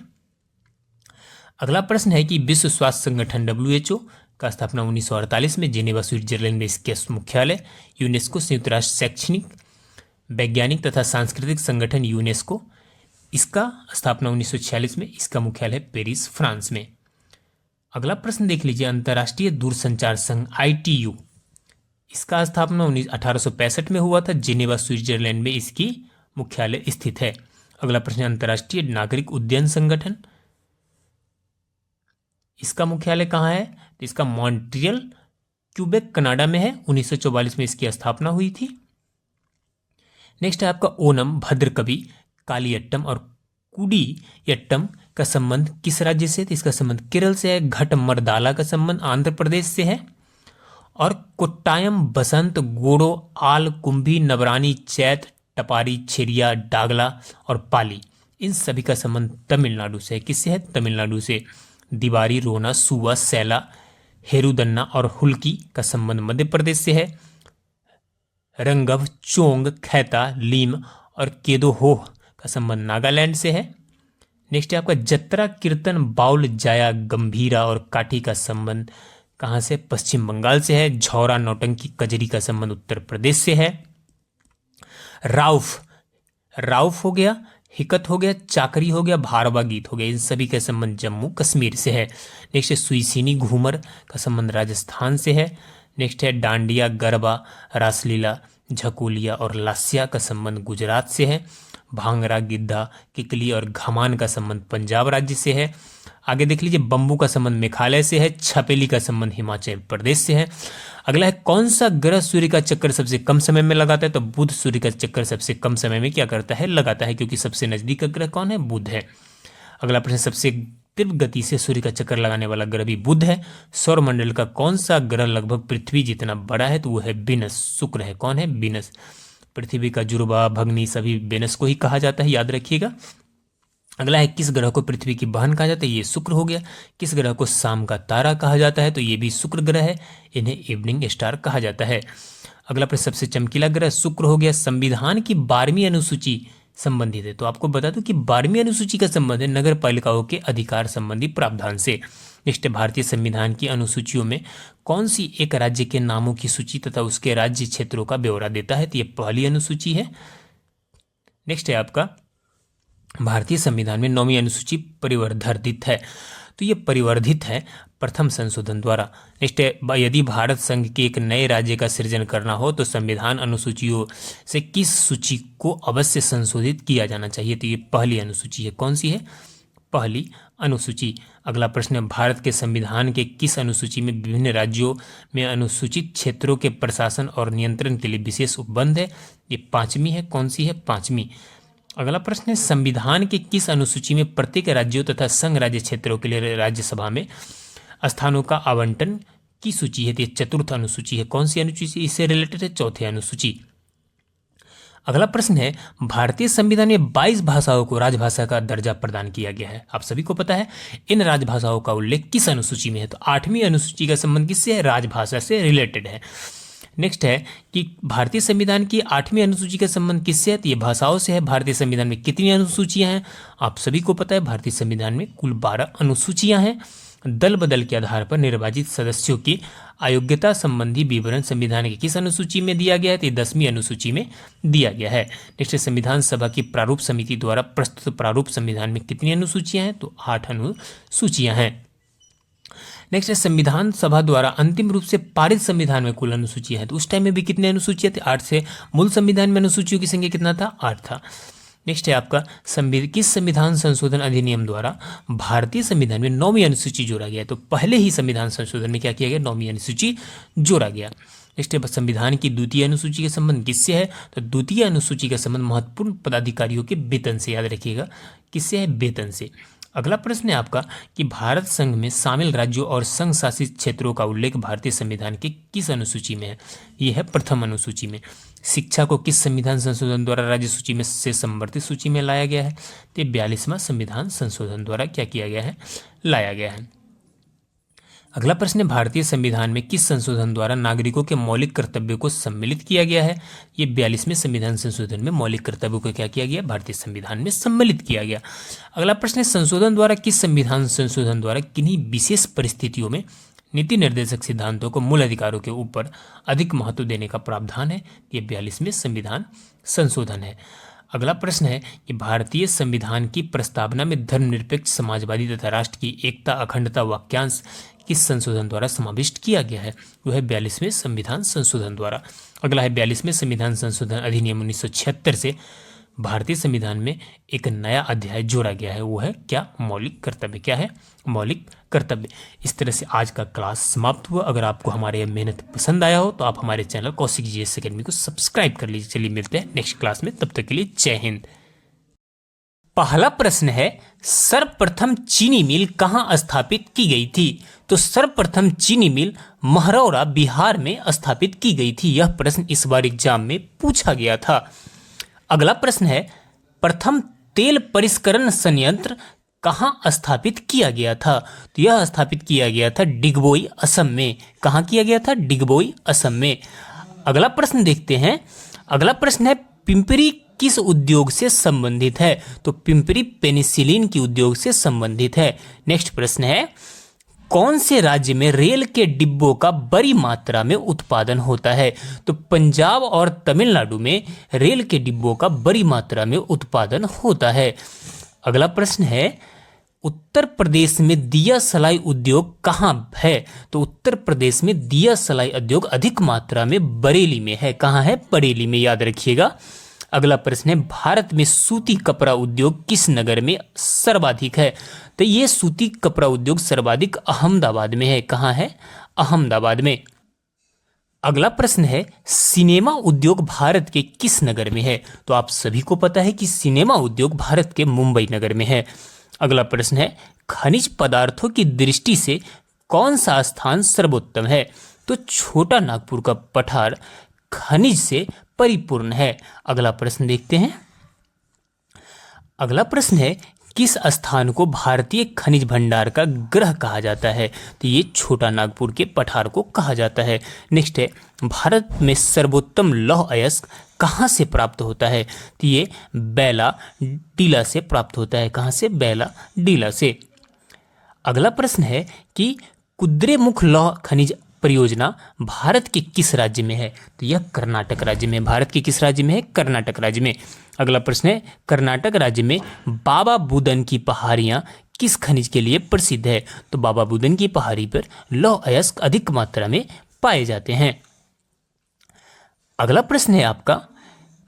अगला प्रश्न है कि विश्व स्वास्थ्य संगठन WHO का स्थापना 1948 में, जिनेवा स्विट्जरलैंड में इसके मुख्यालय। यूनेस्को संयुक्त राष्ट्र शैक्षणिक वैज्ञानिक तथा सांस्कृतिक संगठन यूनेस्को इसका स्थापना 1946 में, इसका मुख्यालय पेरिस फ्रांस में। अगला प्रश्न देख लीजिए, अंतर्राष्ट्रीय दूरसंचार संघ ITU इसका स्थापना 1865 में हुआ था, जिनेवा स्विट्जरलैंड में इसकी मुख्यालय स्थित है। अगला प्रश्न, अंतर्राष्ट्रीय नागरिक उड्डयन संगठन इसका मुख्यालय कहाँ है, तो इसका मॉन्ट्रियल क्यूबेक कनाडा में है, 1944 में इसकी स्थापना हुई थी। नेक्स्ट है आपका ओनम, भद्रकवि, कालियट्टम और कुडियट्टम का संबंध किस राज्य से, तो इसका संबंध केरल से है। घटमरदाला का संबंध आंध्र प्रदेश से है और कोट्टायम, बसंत, गोड़ो, आल, कुंभी, नवरानी, चैत, टपारी, छेरिया, डागला और पाली इन सभी का संबंध तमिलनाडु से है। किससे है, तमिलनाडु से। दिवारी, रोना, सुवा, सैला, हेरुदन्ना और हुल्की का संबंध मध्य प्रदेश से है। रंगव, चोंग, खैता, लीम और केदोहोह का संबंध नागालैंड से है। नेक्स्ट है आपका जत्रा, कीर्तन, बाउल, जाया, गंभीरा और काठी का संबंध कहाँ से, पश्चिम बंगाल से है। झौरा, नौटंकी, कजरी का संबंध उत्तर प्रदेश से है। राउफ हो गया, हिकत हो गया, चाकरी हो गया, भारवा गीत हो गया, इन सभी का संबंध जम्मू कश्मीर से है। नेक्स्ट है सुईसिनी, घूमर का संबंध राजस्थान से है। नेक्स्ट है डांडिया, गरबा, रासलीला, झकोलिया और लास्या का संबंध गुजरात से है। भांगरा, गिद्धा, किकली और घमान का संबंध पंजाब राज्य से है। आगे देख लीजिए, बम्बू का संबंध मेघालय से है। छपेली का संबंध हिमाचल प्रदेश से है। अगला है कौन सा ग्रह सूर्य का चक्कर सबसे कम समय में लगाता है, तो बुध सूर्य का चक्कर सबसे कम समय में क्या करता है, लगाता है, क्योंकि सबसे नजदीक का ग्रह कौन है, बुध है। अगला प्रश्न, सबसे तीव्र गति से सूर्य का चक्कर लगाने वाला ग्रह भी बुध है। सौरमंडल का कौन सा ग्रह लगभग पृथ्वी जितना बड़ा है, तो वो है विनस, शुक्र है। कौन है, विनस। पृथ्वी का जुड़वा, भगनी सभी विनस को ही कहा जाता है, याद रखिएगा। अगला है किस ग्रह को पृथ्वी की बहन कहा जाता है, ये शुक्र हो गया। किस ग्रह को शाम का तारा कहा जाता है, तो ये भी शुक्र ग्रह है, इन्हें इवनिंग स्टार कहा जाता है। अगला प्रश्न, सबसे चमकीला ग्रह शुक्र हो गया। संविधान की 12वीं अनुसूची संबंधित है। तो आपको बता दूं कि 12वीं अनुसूची का संबंध है नगर पालिकाओं के अधिकार संबंधी प्रावधान से। नेक्स्ट है, भारतीय संविधान की अनुसूचियों में कौन सी एक राज्य के नामों की सूची तथा उसके राज्य क्षेत्रों का ब्यौरा देता है? तो ये पहली अनुसूची है। नेक्स्ट है आपका, भारतीय संविधान में 9वीं अनुसूची परिवर्धित है। तो ये परिवर्धित है प्रथम संशोधन द्वारा। नेक्स्ट है, यदि भारत संघ के एक नए राज्य का सृजन करना हो तो संविधान अनुसूचियों से किस सूची को अवश्य संशोधित किया जाना चाहिए? तो ये पहली अनुसूची है। कौन सी है? पहली अनुसूची। अगला प्रश्न है, भारत के संविधान के किस अनुसूची में विभिन्न राज्यों में अनुसूचित क्षेत्रों के प्रशासन और नियंत्रण के लिए विशेष उपबंध है? ये 5वीं है। कौन सी है? 5वीं। अगला प्रश्न है, संविधान के किस अनुसूची में प्रत्येक राज्यों तथा संघ राज्य क्षेत्रों के लिए राज्यसभा में स्थानों का आवंटन की सूची है? तो ये 4th अनुसूची है। कौन सी अनुसूची इससे रिलेटेड है? 4थी अनुसूची। अगला प्रश्न है, भारतीय संविधान में 22 भाषाओं को राजभाषा का दर्जा प्रदान किया गया है। आप सभी को पता है इन राजभाषाओं का उल्लेख किस अनुसूची में है? तो 8वीं अनुसूची का संबंध किससे है? राजभाषा से रिलेटेड है। नेक्स्ट है कि भारतीय संविधान की 8वीं अनुसूची का संबंध किससे है? तो ये भाषाओं से है। भारतीय संविधान में कितनी अनुसूचियां हैं? आप सभी को पता है भारतीय संविधान में कुल 12 अनुसूचियां हैं। दल बदल के आधार पर निर्वाचित सदस्यों की अयोग्यता संबंधी विवरण संविधान की किस अनुसूची में दिया गया है? तो 10वीं अनुसूची में दिया गया है। नेक्स्ट, संविधान सभा की प्रारूप समिति द्वारा प्रस्तुत प्रारूप संविधान में कितनी अनुसूचियां हैं? तो 8 अनुसूचियां हैं। नेक्स्ट है, संविधान सभा द्वारा अंतिम रूप से पारित संविधान में कुल अनुसूचियां हैं। तो उस टाइम में भी कितने अनुसूचियां थी? 8 से मूल संविधान में अनुसूचियों की संख्या कितना था? 8 था। नेक्स्ट है आपका, किस संविधान संशोधन अधिनियम द्वारा भारतीय संविधान में 9वीं अनुसूची जोड़ा गया? तो पहले ही संविधान संशोधन में क्या किया गया? 9वीं अनुसूची जोड़ा गया। नेक्स्ट है, संविधान की 2य अनुसूची का संबंध किससे है? तो 2य अनुसूची का संबंध महत्वपूर्ण पदाधिकारियों के वेतन से। याद रखिएगा, किससे है? वेतन से। अगला प्रश्न है आपका कि भारत संघ में शामिल राज्यों और संघ शासित क्षेत्रों का उल्लेख भारतीय संविधान के किस अनुसूची में है? यह है प्रथम अनुसूची में। शिक्षा को किस संविधान संशोधन द्वारा राज्य सूची में से संवर्धित सूची में लाया गया है? तो 42वां संविधान संशोधन द्वारा क्या किया गया है? लाया गया है। अगला प्रश्न है, भारतीय संविधान में किस संशोधन द्वारा नागरिकों के मौलिक कर्तव्यों को सम्मिलित किया गया है? ये 42वें संविधान संशोधन में मौलिक कर्तव्यों को क्या किया गया? भारतीय संविधान में सम्मिलित किया गया। अगला प्रश्न है, संशोधन द्वारा किस संविधान संशोधन द्वारा किन्हीं विशेष परिस्थितियों में नीति निर्देशक सिद्धांतों को मूल अधिकारों के ऊपर अधिक महत्व देने का प्रावधान है? ये 42वें संविधान संशोधन है। अगला प्रश्न है कि भारतीय संविधान की प्रस्तावना में धर्मनिरपेक्ष, समाजवादी तथा राष्ट्र की एकता, अखंडता वाक्यांश किस संशोधन द्वारा समाविष्ट किया गया है? वह है 42वें संविधान संशोधन द्वारा। अगला है, 42वें संविधान संशोधन अधिनियम 1976 से भारतीय संविधान में एक नया अध्याय जोड़ा गया है। वो है क्या? मौलिक कर्तव्य। क्या है? मौलिक कर्तव्य। इस तरह से आज का क्लास समाप्त हुआ। अगर आपको हमारे यह मेहनत पसंद आया हो तो आप हमारे चैनल कौशिक जीएस अकेडमी को सब्सक्राइब कर लीजिए। चलिए मिलते हैं नेक्स्ट क्लास में, तब तक के लिए जय हिंद। पहला प्रश्न है, सर्वप्रथम चीनी मिल कहाँ स्थापित की गई थी? तो सर्वप्रथम चीनी मिल महरौरा, बिहार में स्थापित की गई थी। यह प्रश्न इस बार एग्जाम में पूछा गया था। अगला प्रश्न है, प्रथम तेल परिष्करण संयंत्र कहाँ स्थापित किया गया था? तो यह स्थापित किया गया था डिगबोई, असम में। कहाँ किया गया था? डिगबोई, असम में। अगला प्रश्न देखते हैं। अगला प्रश्न है, पिंपरी किस उद्योग से संबंधित है? तो पिंपरी पेनिसिलिन की उद्योग से संबंधित है। नेक्स्ट प्रश्न है, कौन से राज्य में रेल के डिब्बों का बड़ी मात्रा में उत्पादन होता है? तो पंजाब और तमिलनाडु में रेल के डिब्बों का बड़ी मात्रा में उत्पादन होता है। अगला प्रश्न है, उत्तर प्रदेश में दिया सलाई उद्योग कहाँ है? तो उत्तर प्रदेश में दिया सलाई उद्योग अधिक मात्रा में बरेली में है। कहाँ है? बरेली में। याद रखिएगा। अगला प्रश्न है, भारत में सूती कपड़ा उद्योग किस नगर में सर्वाधिक है? तो ये सूती कपड़ा उद्योग सर्वाधिक अहमदाबाद में है। कहाँ है? अहमदाबाद में। अगला प्रश्न है, सिनेमा उद्योग भारत के किस नगर में है? तो आप सभी को पता है कि सिनेमा उद्योग भारत के मुंबई नगर में है। अगला प्रश्न है, खनिज पदार्थों की दृष्टि से कौन सा स्थान सर्वोत्तम है? तो छोटा नागपुर का पठार खनिज से परिपूर्ण है। अगला प्रश्न देखते हैं। अगला प्रश्न है, किस स्थान को भारतीय खनिज भंडार का गृह कहा जाता है? तो ये छोटा नागपुर के पठार को कहा जाता है। नेक्स्ट है, भारत में सर्वोत्तम लौह अयस्क कहाँ से प्राप्त होता है? तो ये बैला डीला से प्राप्त होता है। कहाँ से? बैला डीला से। अगला प्रश्न है कि कुद्रेमुख लौह खनिज परियोजना भारत के किस राज्य में है? तो यह कर्नाटक राज्य में। भारत के किस राज्य में है? कर्नाटक राज्य में। अगला प्रश्न है कर्नाटक राज्य में बाबा बुदन की पहाड़ियां किस खनिज के लिए प्रसिद्ध है? तो बाबा बुदन की पहाड़ी पर लौह अयस्क अधिक मात्रा में पाए जाते हैं। अगला प्रश्न है आपका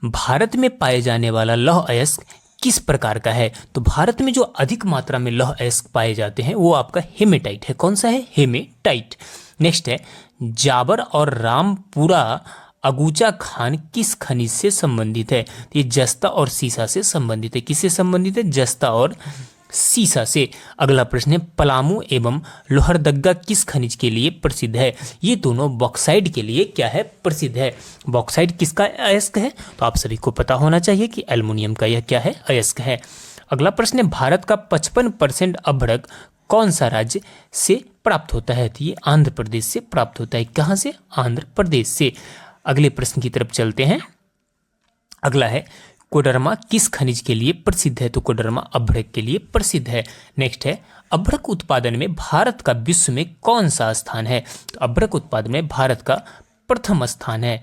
भारत में पाए जाने वाला लौह अयस्क किस प्रकार का है? तो भारत में जो अधिक मात्रा में लौह अयस्क पाए जाते हैं वो आपका हेमेटाइट है। कौन सा है? हेमेटाइट। नेक्स्ट है जाबर और रामपुरा अगूचा खान किस खनिज से संबंधित है? ये जस्ता और सीसा से संबंधित है। किससे संबंधित है? जस्ता और सीसा से। अगला प्रश्न है पलामू एवं लोहरदग्गा किस खनिज के लिए प्रसिद्ध है? ये दोनों बॉक्साइट के लिए क्या है? प्रसिद्ध है। बॉक्साइट किसका अयस्क है? तो आप सभी को पता होना चाहिए कि एल्युमिनियम का यह क्या है? अयस्क है। अगला प्रश्न है भारत का 55% अभ्रक कौन सा राज्य से प्राप्त होता है? तो ये आंध्र प्रदेश से प्राप्त होता है। कहाँ से? आंध्र प्रदेश से। अगले प्रश्न की तरफ चलते हैं। अगला है कोडरमा किस खनिज के लिए प्रसिद्ध है? तो कोडरमा अभ्रक के लिए प्रसिद्ध है। नेक्स्ट है अभ्रक उत्पादन में भारत का विश्व में कौन सा स्थान है? तो अभ्रक उत्पादन में भारत का प्रथम स्थान है।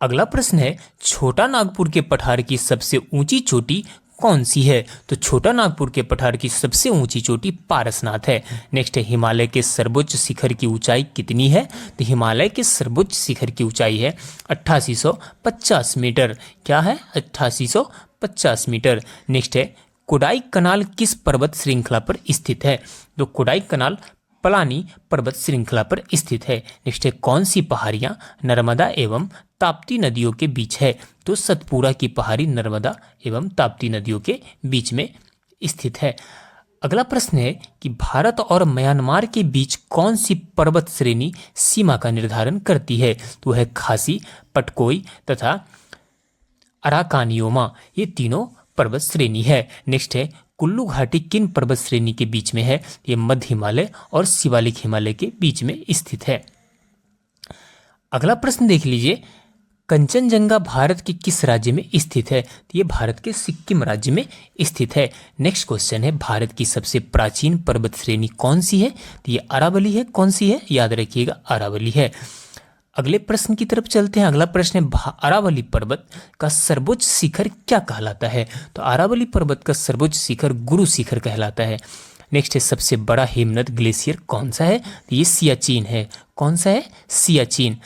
अगला प्रश्न है छोटा नागपुर के पठार की सबसे ऊंची चोटी कौन सी है? तो छोटा नागपुर के पठार की सबसे ऊंची चोटी पारसनाथ है। नेक्स्ट है हिमालय के सर्वोच्च शिखर की ऊंचाई कितनी है? तो हिमालय के सर्वोच्च शिखर की ऊंचाई है 8850 मीटर। क्या है? 8850 मीटर। नेक्स्ट है कोडाई कनाल किस पर्वत श्रृंखला पर स्थित है? तो कोडाई कनाल पलानी पर्वत श्रृंखला पर स्थित है। नेक्स्ट है कौन सी पहाड़ियां नर्मदा एवं ताप्ती नदियों के बीच है? तो सतपुरा की पहाड़ी नर्मदा एवं ताप्ती नदियों के बीच में स्थित है। अगला प्रश्न है कि भारत और म्यांमार के बीच कौन सी पर्वत श्रेणी सीमा का निर्धारण करती है? तो है खासी, पटकोई तथा अराकानियोमा। ये तीनों पर्वत श्रेणी है। नेक्स्ट है कुल्लू घाटी किन पर्वत श्रेणी के बीच में है? ये मध्य हिमालय और शिवालिक हिमालय के बीच में स्थित है। अगला प्रश्न देख लीजिए कंचनजंगा भारत के किस राज्य में स्थित है? तो ये भारत के सिक्किम राज्य में स्थित है। नेक्स्ट क्वेश्चन है भारत की सबसे प्राचीन पर्वत श्रेणी कौन सी है? तो ये अरावली है। कौन सी है? याद रखिएगा अरावली है। अगले प्रश्न की तरफ चलते हैं। अगला प्रश्न है अरावली पर्वत का सर्वोच्च शिखर क्या कहलाता है? तो अरावली पर्वत का सर्वोच्च शिखर गुरु शिखर कहलाता है। नेक्स्ट है सबसे बड़ा हिमनद ग्लेशियर कौन सा है? तो ये सियाचिन है। कौन सा है? सियाचिन।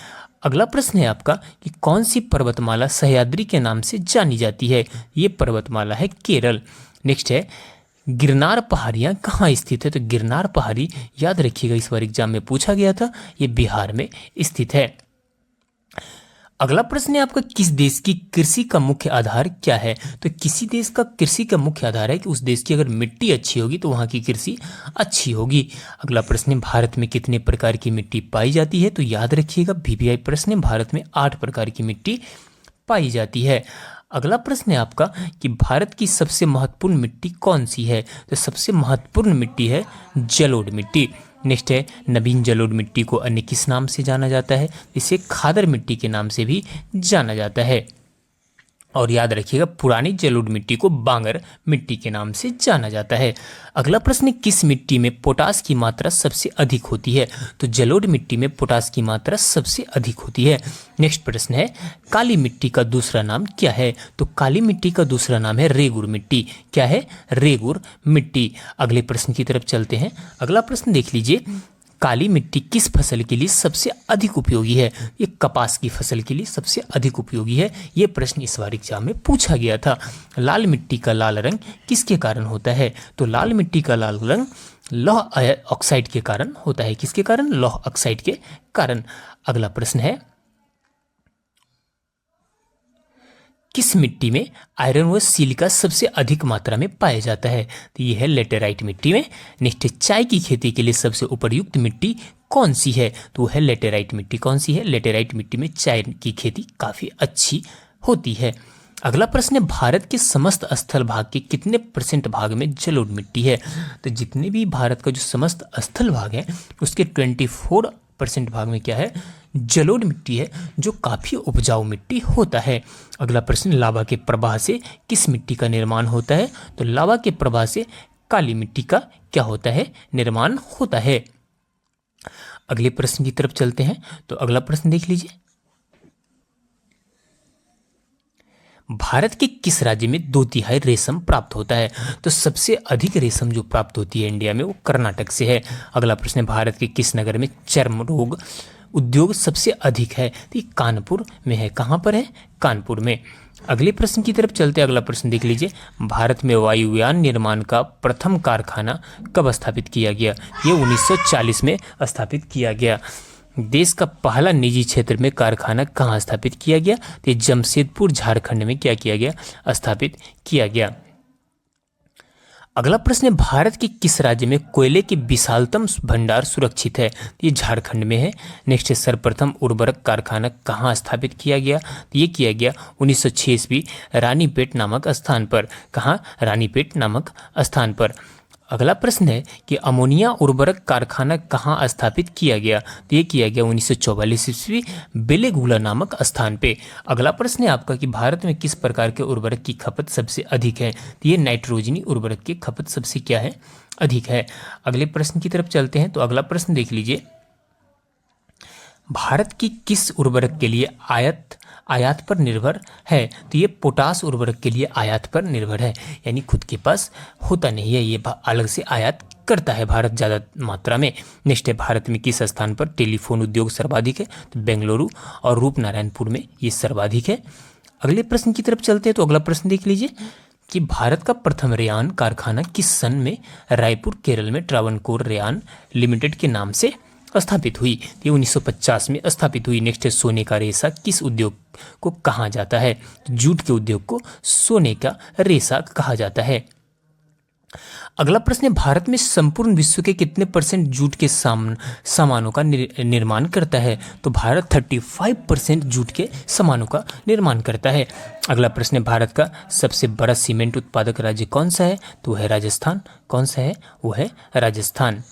अगला प्रश्न है आपका कि कौन सी पर्वतमाला सह्याद्री के नाम से जानी जाती है? ये पर्वतमाला है केरल। नेक्स्ट है गिरनार पहाड़ियाँ कहाँ स्थित है? तो गिरनार पहाड़ी याद रखिएगा इस बार एग्जाम में पूछा गया था, ये बिहार में स्थित है। अगला प्रश्न है आपका किस देश की कृषि का मुख्य आधार क्या है? तो किसी देश का कृषि का मुख्य आधार है कि उस देश की अगर मिट्टी अच्छी होगी तो वहाँ की कृषि अच्छी होगी। अगला प्रश्न है भारत में कितने प्रकार की मिट्टी पाई जाती है? तो याद रखिएगा VVI प्रश्न है, भारत में 8 प्रकार की मिट्टी पाई जाती है। अगला प्रश्न है आपका कि भारत की सबसे महत्वपूर्ण मिट्टी कौन सी है? तो सबसे महत्वपूर्ण मिट्टी है जलोढ़ मिट्टी। नेक्स्ट है नवीन जलोढ़ मिट्टी को अन्य किस नाम से जाना जाता है? इसे खादर मिट्टी के नाम से भी जाना जाता है। और याद रखिएगा पुरानी जलोढ़ मिट्टी को बांगर मिट्टी के नाम से जाना जाता है। अगला प्रश्न किस मिट्टी में पोटास की मात्रा सबसे अधिक होती है? तो जलोढ़ मिट्टी में पोटास की मात्रा सबसे अधिक होती है। नेक्स्ट प्रश्न है काली मिट्टी का दूसरा नाम क्या है? तो काली मिट्टी का दूसरा नाम है रेगुर मिट्टी। क्या है? रेगुर मिट्टी। अगले प्रश्न की तरफ चलते हैं। अगला प्रश्न देख लीजिए काली मिट्टी किस फसल के लिए सबसे अधिक उपयोगी है? ये कपास की फसल के लिए सबसे अधिक उपयोगी है। ये प्रश्न इस बार एग्जाम में पूछा गया था। लाल मिट्टी का लाल रंग किसके कारण होता है? तो लाल मिट्टी का लाल रंग लौह ऑक्साइड के कारण होता है। किसके कारण? लौह ऑक्साइड के कारण। अगला प्रश्न है किस मिट्टी में आयरन व सिलिका सबसे अधिक मात्रा में पाया जाता है? तो यह है लेटेराइट मिट्टी में। नेक्स्ट चाय की खेती के लिए सबसे उपयुक्त मिट्टी कौन सी है? तो वह है लेटेराइट मिट्टी। कौन सी है? लेटेराइट मिट्टी में चाय की खेती काफ़ी अच्छी होती है। अगला प्रश्न है भारत के समस्त स्थल भाग के कितने % भाग में जलोढ़ मिट्टी है? तो जितने भी भारत का जो समस्त स्थल भाग है उसके % भाग में क्या है, जलोढ़ मिट्टी है, जो काफ़ी उपजाऊ मिट्टी होता है। अगला प्रश्न, लावा के प्रवाह से किस मिट्टी का निर्माण होता है? तो लावा के प्रवाह से काली मिट्टी का क्या होता है, निर्माण होता है। अगले प्रश्न की तरफ चलते हैं। तो अगला प्रश्न देख लीजिए, भारत के किस राज्य में 2/3 रेशम प्राप्त होता है? तो सबसे अधिक रेशम जो प्राप्त होती है इंडिया में वो कर्नाटक से है। अगला प्रश्न है, भारत के किस नगर में चर्म रोग उद्योग सबसे अधिक है? तो ये कानपुर में है। कहाँ पर है? कानपुर में। अगले प्रश्न की तरफ चलते हैं। अगला प्रश्न देख लीजिए, भारत में वायुयान निर्माण का प्रथम कारखाना कब स्थापित किया गया? ये 1940 में स्थापित किया गया। देश का पहला निजी क्षेत्र में कारखाना कहाँ स्थापित किया गया? तो जमशेदपुर झारखंड में क्या किया गया? स्थापित किया गया। अगला प्रश्न है, भारत के किस राज्य में कोयले के विशालतम भंडार सुरक्षित है? ये झारखंड में है। नेक्स्ट है, सर्वप्रथम उर्वरक कारखाना कहाँ स्थापित किया गया? तो ये किया गया 1906 ईस्वी रानीपेट नामक स्थान पर। कहाँ? रानीपेट नामक स्थान पर। अगला प्रश्न है कि अमोनिया उर्वरक कारखाना कहाँ स्थापित किया गया? तो ये किया गया 1944 ईस्वी बेलेगुला नामक स्थान पे। अगला प्रश्न है आपका कि भारत में किस प्रकार के उर्वरक की खपत सबसे अधिक है? तो ये नाइट्रोजनी उर्वरक की खपत सबसे क्या है? अधिक है। अगले प्रश्न की तरफ चलते हैं। तो अगला प्रश्न देख लीजिए, भारत की किस उर्वरक के लिए आयात पर निर्भर है? तो ये पोटास उर्वरक के लिए आयात पर निर्भर है, यानी खुद के पास होता नहीं है, ये अलग से आयात करता है भारत ज़्यादा मात्रा में। नेक्स्ट है, भारत में किस स्थान पर टेलीफोन उद्योग सर्वाधिक है? तो बेंगलुरु और रूपनारायणपुर में ये सर्वाधिक है। अगले प्रश्न की तरफ चलते हैं। तो अगला प्रश्न देख लीजिए कि भारत का प्रथम रेयान कारखाना किस सन में रायपुर केरल में ट्रावनकोर रेयान लिमिटेड के नाम से स्थापित हुई? ये 1950 में स्थापित हुई। नेक्स्ट है, सोने का रेशा किस उद्योग को कहा जाता है? जूट के उद्योग को सोने का रेशा कहा जाता है। अगला प्रश्न है, भारत में संपूर्ण विश्व के कितने % जूट के सामानों का निर्माण करता है? तो भारत 35% जूट के सामानों का निर्माण करता है। अगला प्रश्न है, भारत का सबसे बड़ा सीमेंट उत्पादक राज्य कौन सा है? तो वह है राजस्थान। कौन सा है? वो है राजस्थान।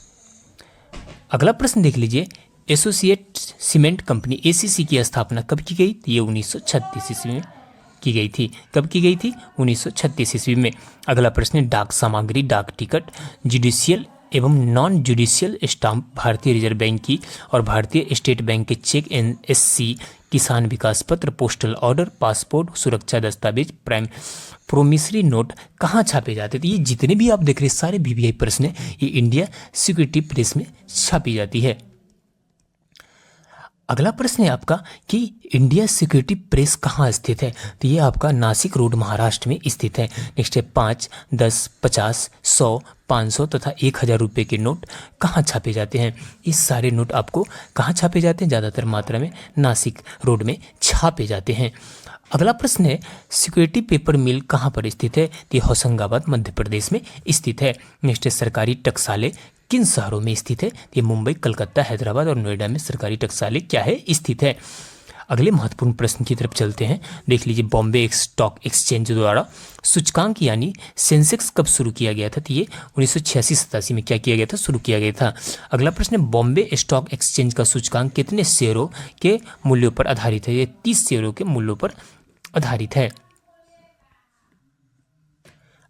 अगला प्रश्न देख लीजिए, एसोसिएट सीमेंट कंपनी एसीसी की स्थापना कब की गई? ये 1936 ईस्वी में की गई थी। कब की गई थी? 1936 ईस्वी में। अगला प्रश्न है, डाक सामग्री, डाक टिकट, जुडिशियल एवं नॉन जुडिशियल स्टाम्प, भारतीय रिजर्व बैंक की और भारतीय स्टेट बैंक के चेक, एनएससी, किसान विकास पत्र, पोस्टल ऑर्डर, पासपोर्ट, सुरक्षा दस्तावेज, प्रोमिसरी नोट कहाँ छापे जाते थे? ये जितने भी आप देख रहे सारे वीवीआई प्रश्न है, ये इंडिया सिक्योरिटी प्रेस में छापी जाती है। अगला प्रश्न है आपका कि इंडिया सिक्योरिटी प्रेस कहाँ स्थित है? तो ये आपका नासिक रोड महाराष्ट्र में स्थित है। नेक्स्ट है, 5, 10, 50, 100, 500 तथा 1000 रुपये के नोट कहाँ छापे जाते हैं? ये सारे नोट आपको कहाँ छापे जाते हैं? ज़्यादातर मात्रा में नासिक रोड में छापे जाते हैं। अगला प्रश्न है, सिक्योरिटी पेपर मिल कहाँ पर स्थित है? तो होशंगाबाद मध्य प्रदेश में स्थित है। नेक्स्ट है, सरकारी टकसालें किन शहरों में स्थित है? ये मुंबई, कलकत्ता, हैदराबाद और नोएडा में सरकारी टकसालें क्या है? स्थित है। अगले महत्वपूर्ण प्रश्न की तरफ चलते हैं। देख लीजिए, बॉम्बे स्टॉक एक्सचेंज द्वारा सूचकांक यानी सेंसेक्स कब शुरू किया गया था? तो ये 1986-87 में क्या किया गया था? शुरू किया गया था। अगला प्रश्न है, बॉम्बे स्टॉक एक्सचेंज का सूचकांक कितने शेयरों के मूल्यों पर आधारित है? ये 30 शेयरों के मूल्यों पर आधारित है।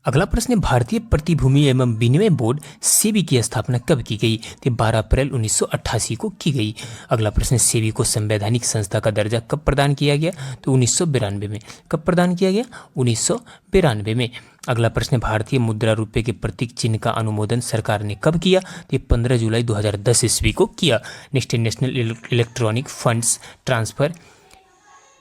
अगला प्रश्न है, भारतीय प्रतिभूति एवं विनिमय बोर्ड सेबी की स्थापना कब की गई? तो 12 अप्रैल 1988 को की गई। अगला प्रश्न है, सेबी को संवैधानिक संस्था का दर्जा कब प्रदान किया गया? तो 1992 में। कब प्रदान किया गया? 1992 में। अगला प्रश्न है, भारतीय मुद्रा रुपये के प्रतीक चिन्ह का अनुमोदन सरकार ने कब किया? तो 15 जुलाई 2010 ईस्वी को किया। नेक्स्ट है, national electronic funds transfer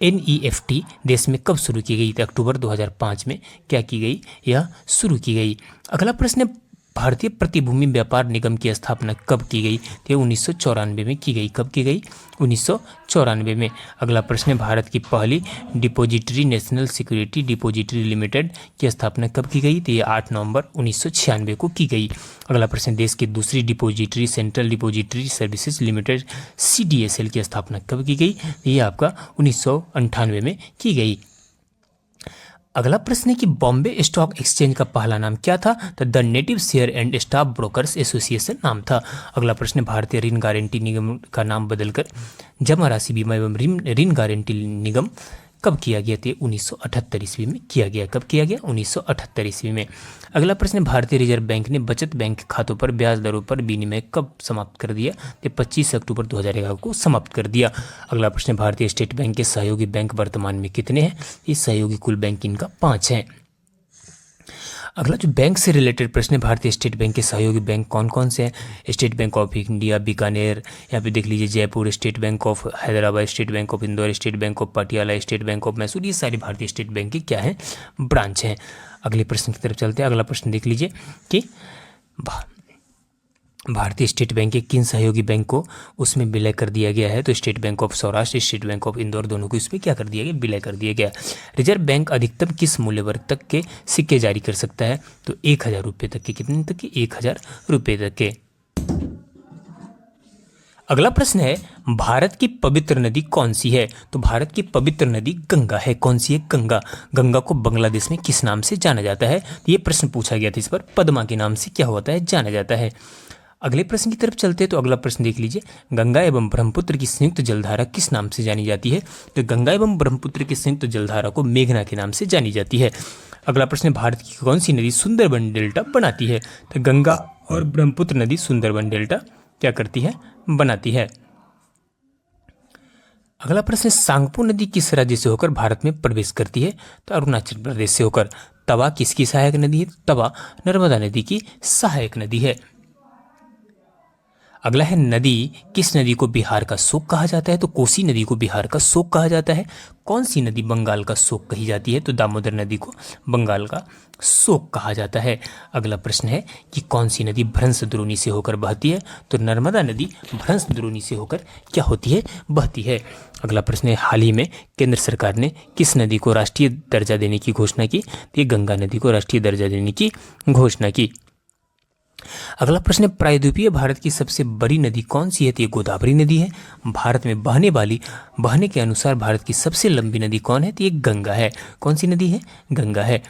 NEFT देश में कब शुरू की गई? थी अक्टूबर 2005 में क्या की गई? यह शुरू की गई। अगला प्रश्न है, भारतीय प्रतिभूति व्यापार निगम की स्थापना कब की गई? तो 1994 में की गई। कब की गई? 1994 में। अगला प्रश्न है, भारत की पहली depository national security depository limited की स्थापना कब की गई? तो ये 8 नवंबर 1996 को की गई। अगला प्रश्न, देश की दूसरी depository central depository services limited CDSL की स्थापना कब की गई? ये आपका 1998 में की गई। अगला प्रश्न है कि बॉम्बे स्टॉक एक्सचेंज का पहला नाम क्या था? तो the native share and stock brokers association नाम था। अगला प्रश्न, भारतीय ऋण गारंटी निगम का नाम बदलकर जमा राशि बीमा एवं ऋण गारंटी निगम कब किया गया? तो 1978 ईस्वी में किया गया। कब किया गया? 1978 ईस्वी में। अगला प्रश्न, भारतीय रिजर्व बैंक ने बचत बैंक खातों पर ब्याज दरों पर विनिमय कब समाप्त कर दिया? तो 25 अक्टूबर 2011 को समाप्त कर दिया। अगला प्रश्न, भारतीय स्टेट बैंक के सहयोगी बैंक वर्तमान में कितने हैं? ये सहयोगी कुल बैंक इनका 5 है। अगला जो बैंक से रिलेटेड प्रश्न है, भारतीय स्टेट बैंक के सहयोगी बैंक कौन कौन से हैं? State bank of India Bikaner, यहाँ पे देख लीजिए Jaipur, state bank of Hyderabad, state bank of Indore, state bank of Patiala, state bank of Mysore, ये सारी भारतीय स्टेट बैंक की क्या है? ब्रांच हैं। अगले प्रश्न की तरफ चलते हैं। अगला प्रश्न देख लीजिए कि भारतीय स्टेट बैंक के किन सहयोगी बैंक को उसमें विलय कर दिया गया है? तो state bank of Saurashtra, state bank of Indore, दोनों को इसमें क्या कर दिया गया? विलय कर दिया गया। रिजर्व बैंक अधिकतम किस मूल्य वर्ग तक के सिक्के जारी कर सकता है? तो 1000 रुपये तक के। कितने तक के? 1000 रुपये तक के। अगला प्रश्न है, भारत की पवित्र नदी कौन सी है? तो भारत की पवित्र नदी गंगा है। कौन सी है? गंगा। गंगा को बांग्लादेश में किस नाम से जाना जाता है? ये प्रश्न पूछा गया था। इस पर पद्मा के नाम से क्या होता है? जाना जाता है। अगले प्रश्न की तरफ चलते हैं। तो अगला प्रश्न देख लीजिए, गंगा एवं ब्रह्मपुत्र की संयुक्त जलधारा किस नाम से जानी जाती है? तो गंगा एवं ब्रह्मपुत्र की संयुक्त जलधारा को मेघना के नाम से जानी जाती है। अगला प्रश्न, भारत की कौन सी नदी सुंदरबन डेल्टा बनाती है? तो गंगा और ब्रह्मपुत्र नदी सुंदरबन डेल्टा क्या करती है? बनाती है। अगला प्रश्न, सांगपो नदी किस राज्य से होकर भारत में प्रवेश करती है? तो अरुणाचल प्रदेश से होकर। तवा किसकी सहायक नदी है? तवा नर्मदा नदी की सहायक नदी है। अगला है, नदी किस नदी को बिहार का शोक कहा जाता है? तो कोसी नदी को बिहार का शोक कहा जाता है। कौन सी नदी बंगाल का शोक कही जाती है? तो दामोदर नदी को बंगाल का शोक कहा जाता है। अगला प्रश्न है कि कौन सी नदी भ्रंश द्रोणी से होकर बहती है? तो नर्मदा नदी भ्रंश द्रोणी से होकर क्या होती है? बहती है। अगला प्रश्न है, हाल ही में केंद्र सरकार ने किस नदी को राष्ट्रीय दर्जा देने की घोषणा की? तो ये गंगा नदी को राष्ट्रीय दर्जा देने की घोषणा की। अगला प्रश्न है, प्रायद्वीपीय भारत की सबसे बड़ी नदी कौन सी है? तो ये गोदावरी नदी है। भारत में बहने के अनुसार भारत की सबसे लंबी नदी कौन है? तो ये गंगा है। कौन सी नदी है? गंगा है।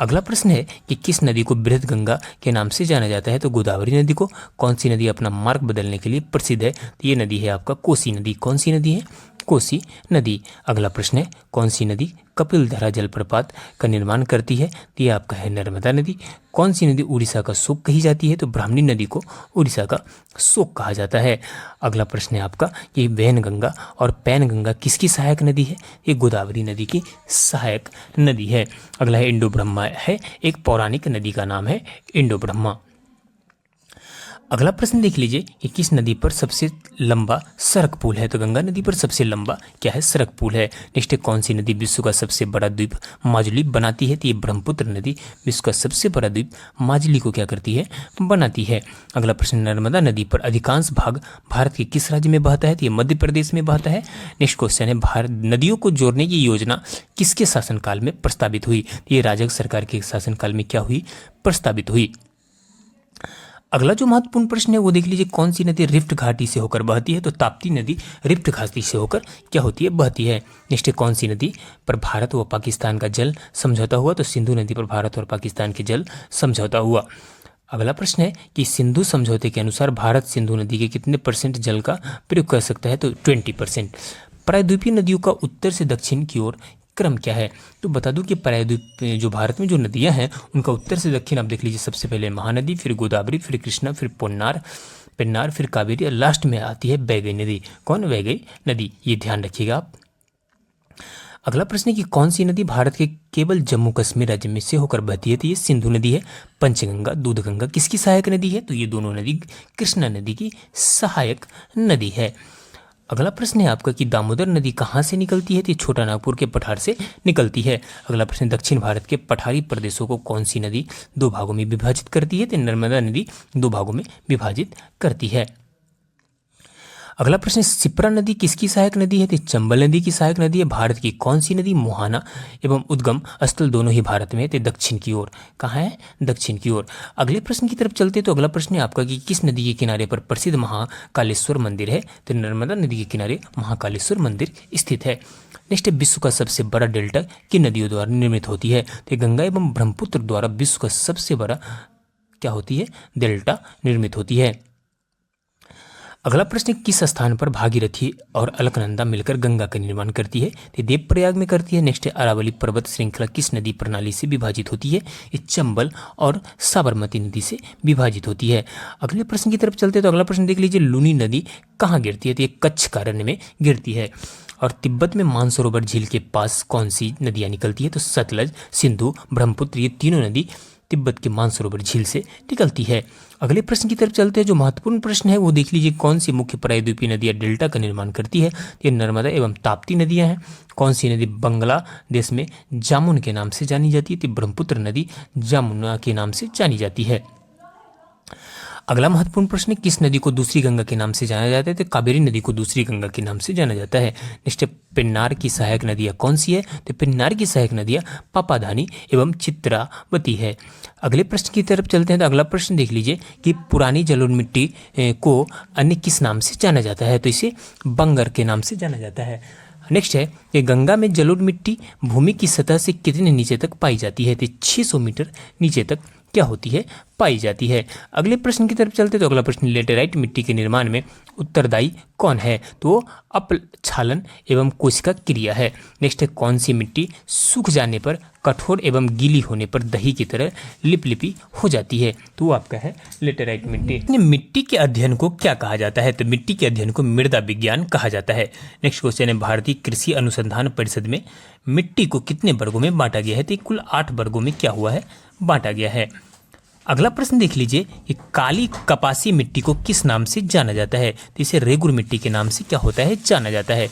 अगला प्रश्न है कि किस नदी को बृहद गंगा के नाम से जाना जाता है? तो गोदावरी नदी को। कौन सी नदी अपना मार्ग बदलने के लिए प्रसिद्ध है? तो ये नदी है आपका कोसी नदी। कौन सी नदी है? कोसी नदी। अगला प्रश्न है, कौन सी नदी कपिलधारा जलप्रपात का निर्माण करती है? तो ये आपका है नर्मदा नदी। कौन सी नदी उड़ीसा का शोक कही जाती है? तो ब्राह्मणी नदी को उड़ीसा का शोक कहा जाता है। अगला प्रश्न है आपका कि वैनगंगा और पैनगंगा किसकी सहायक नदी है? ये गोदावरी नदी की सहायक नदी है। अगला है, इंडो ब्रह्मा है एक पौराणिक नदी का नाम है इंडो ब्रह्मा। अगला प्रश्न देख लीजिए कि किस नदी पर सबसे लंबा सड़क पुल है? तो गंगा नदी पर सबसे लंबा क्या है? सड़क पुल है। नेक्स्ट है, कौन सी नदी विश्व का सबसे बड़ा द्वीप माजुली बनाती है? तो ये ब्रह्मपुत्र नदी विश्व का सबसे बड़ा द्वीप माजुली को क्या करती है? बनाती है। अगला प्रश्न, नर्मदा नदी पर अधिकांश भाग भारत के किस राज्य में बहता है? तो ये मध्य प्रदेश में बहता है। नेक्स्ट क्वेश्चन है, भारत नदियों को जोड़ने की योजना किसके शासनकाल में प्रस्तावित हुई? ये राजग सरकार के शासनकाल में क्या हुई? प्रस्तावित हुई। अगला जो महत्वपूर्ण प्रश्न है वो देख लीजिए, कौन सी नदी रिफ्ट घाटी से होकर बहती है? तो ताप्ती नदी रिफ्ट घाटी से होकर क्या होती है? बहती है। नेक्स्ट है, कौन सी नदी पर भारत व पाकिस्तान का जल समझौता हुआ? तो सिंधु नदी पर भारत और पाकिस्तान के जल समझौता हुआ। अगला प्रश्न है कि सिंधु समझौते के अनुसार भारत सिंधु नदी के कितने % जल का प्रयोग कर सकता है? तो 20%। प्रायद्वीपीय नदियों का उत्तर से दक्षिण की ओर क्रम क्या है? तो बता दूं कि प्रायद्वीप जो भारत में जो नदियां हैं उनका उत्तर से दक्षिण आप देख लीजिए, सबसे पहले महानदी, फिर गोदावरी, फिर कृष्णा, फिर पेन्नार, फिर कावेरी और लास्ट में आती है वैगई नदी। कौन? वैगई नदी। ये ध्यान रखिएगा आप। अगला प्रश्न है कि कौन सी नदी भारत के केवल जम्मू कश्मीर राज्य में से होकर बहती है? तो ये सिंधु नदी है। पंचगंगा, दूधगंगा किसकी सहायक नदी है? तो ये दोनों नदी कृष्णा नदी की सहायक नदी है। अगला प्रश्न है आपका कि दामोदर नदी कहाँ से निकलती है? तो छोटा नागपुर के पठार से निकलती है। अगला प्रश्न, दक्षिण भारत के पठारी प्रदेशों को कौन सी नदी 2 भागों में विभाजित करती है? तो नर्मदा नदी 2 भागों में विभाजित करती है। अगला प्रश्न है, शिप्रा नदी किसकी सहायक नदी है? तो चंबल नदी की सहायक नदी है। भारत की कौन सी नदी मुहाना एवं उद्गम स्थल दोनों ही भारत में है? तो दक्षिण की ओर। कहाँ है? दक्षिण की ओर। अगले प्रश्न की तरफ चलते तो अगला प्रश्न है आपका कि किस नदी के किनारे पर प्रसिद्ध महाकालेश्वर मंदिर है? तो नर्मदा नदी के किनारे महाकालेश्वर मंदिर स्थित है। नेक्स्ट है, विश्व का सबसे बड़ा डेल्टा किन नदियों द्वारा निर्मित होती है? तो गंगा एवं ब्रह्मपुत्र द्वारा विश्व का सबसे बड़ा क्या होती है? डेल्टा निर्मित होती है। अगला प्रश्न, किस स्थान पर भागीरथी और अलकनंदा मिलकर गंगा का निर्माण करती है? तो देवप्रयाग में करती है। नेक्स्ट है, अरावली पर्वत श्रृंखला किस नदी प्रणाली से विभाजित होती है? ये चंबल और साबरमती नदी से विभाजित होती है। अगले प्रश्न की तरफ चलते तो अगला प्रश्न देख लीजिए, लूनी नदी कहाँ गिरती है? तो ये कच्छ का रण में गिरती है। और तिब्बत में मानसरोवर झील के पास कौन सी नदियाँ निकलती है? तो सतलज, सिंधु, ब्रह्मपुत्र, ये तीनों नदी तिब्बत के मानसरोवर झील से निकलती है। अगले प्रश्न की तरफ चलते हैं। जो महत्वपूर्ण प्रश्न है वो देख लीजिए, कौन सी मुख्य प्रायद्वीपीय नदियाँ डेल्टा का निर्माण करती है? ये नर्मदा एवं ताप्ती नदियाँ हैं। कौन सी नदी बांग्लादेश में जामुन के नाम से जानी जाती है? तो ब्रह्मपुत्र नदी जामुना के नाम से जानी जाती है। अगला महत्वपूर्ण प्रश्न है, किस नदी को दूसरी गंगा के नाम से जाना जाता है? तो कावेरी नदी को दूसरी गंगा के नाम से जाना जाता है। नेक्स्ट, पेन्नार की सहायक नदियाँ कौन सी है? तो पेन्नार की सहायक नदियाँ पापाधानी एवं चित्रावती है। अगले प्रश्न की तरफ चलते हैं। तो अगला प्रश्न देख लीजिए कि पुरानी जलोढ़ मिट्टी को अन्य किस नाम से जाना जाता है? तो इसे बंगर के नाम से जाना जाता है। नेक्स्ट है कि गंगा में जलोढ़ मिट्टी भूमि की सतह से कितने नीचे तक पाई जाती है? तो 600 मीटर नीचे तक क्या होती है? पाई जाती है। अगले प्रश्न की तरफ चलते तो अगला प्रश्न, लेटेराइट मिट्टी के निर्माण में उत्तरदायी कौन है? तो अपक्षालन एवं कोशिका क्रिया है। नेक्स्ट है, कौन सी मिट्टी सूख जाने पर कठोर एवं गीली होने पर दही की तरह लिपलिपी हो जाती है? तो वो आपका है लेटेराइट मिट्टी। मिट्टी के अध्ययन को क्या कहा जाता है? तो मिट्टी के अध्ययन को मृदा विज्ञान कहा जाता है। नेक्स्ट क्वेश्चन है, भारतीय कृषि अनुसंधान परिषद में मिट्टी को कितने वर्गों में बांटा गया है? तो कुल 8 वर्गों में क्या हुआ है? बांटा गया है। अगला प्रश्न देख लीजिए कि काली कपासी मिट्टी को किस नाम से जाना जाता है? तो इसे रेगुर मिट्टी के नाम से क्या होता है? जाना जाता है।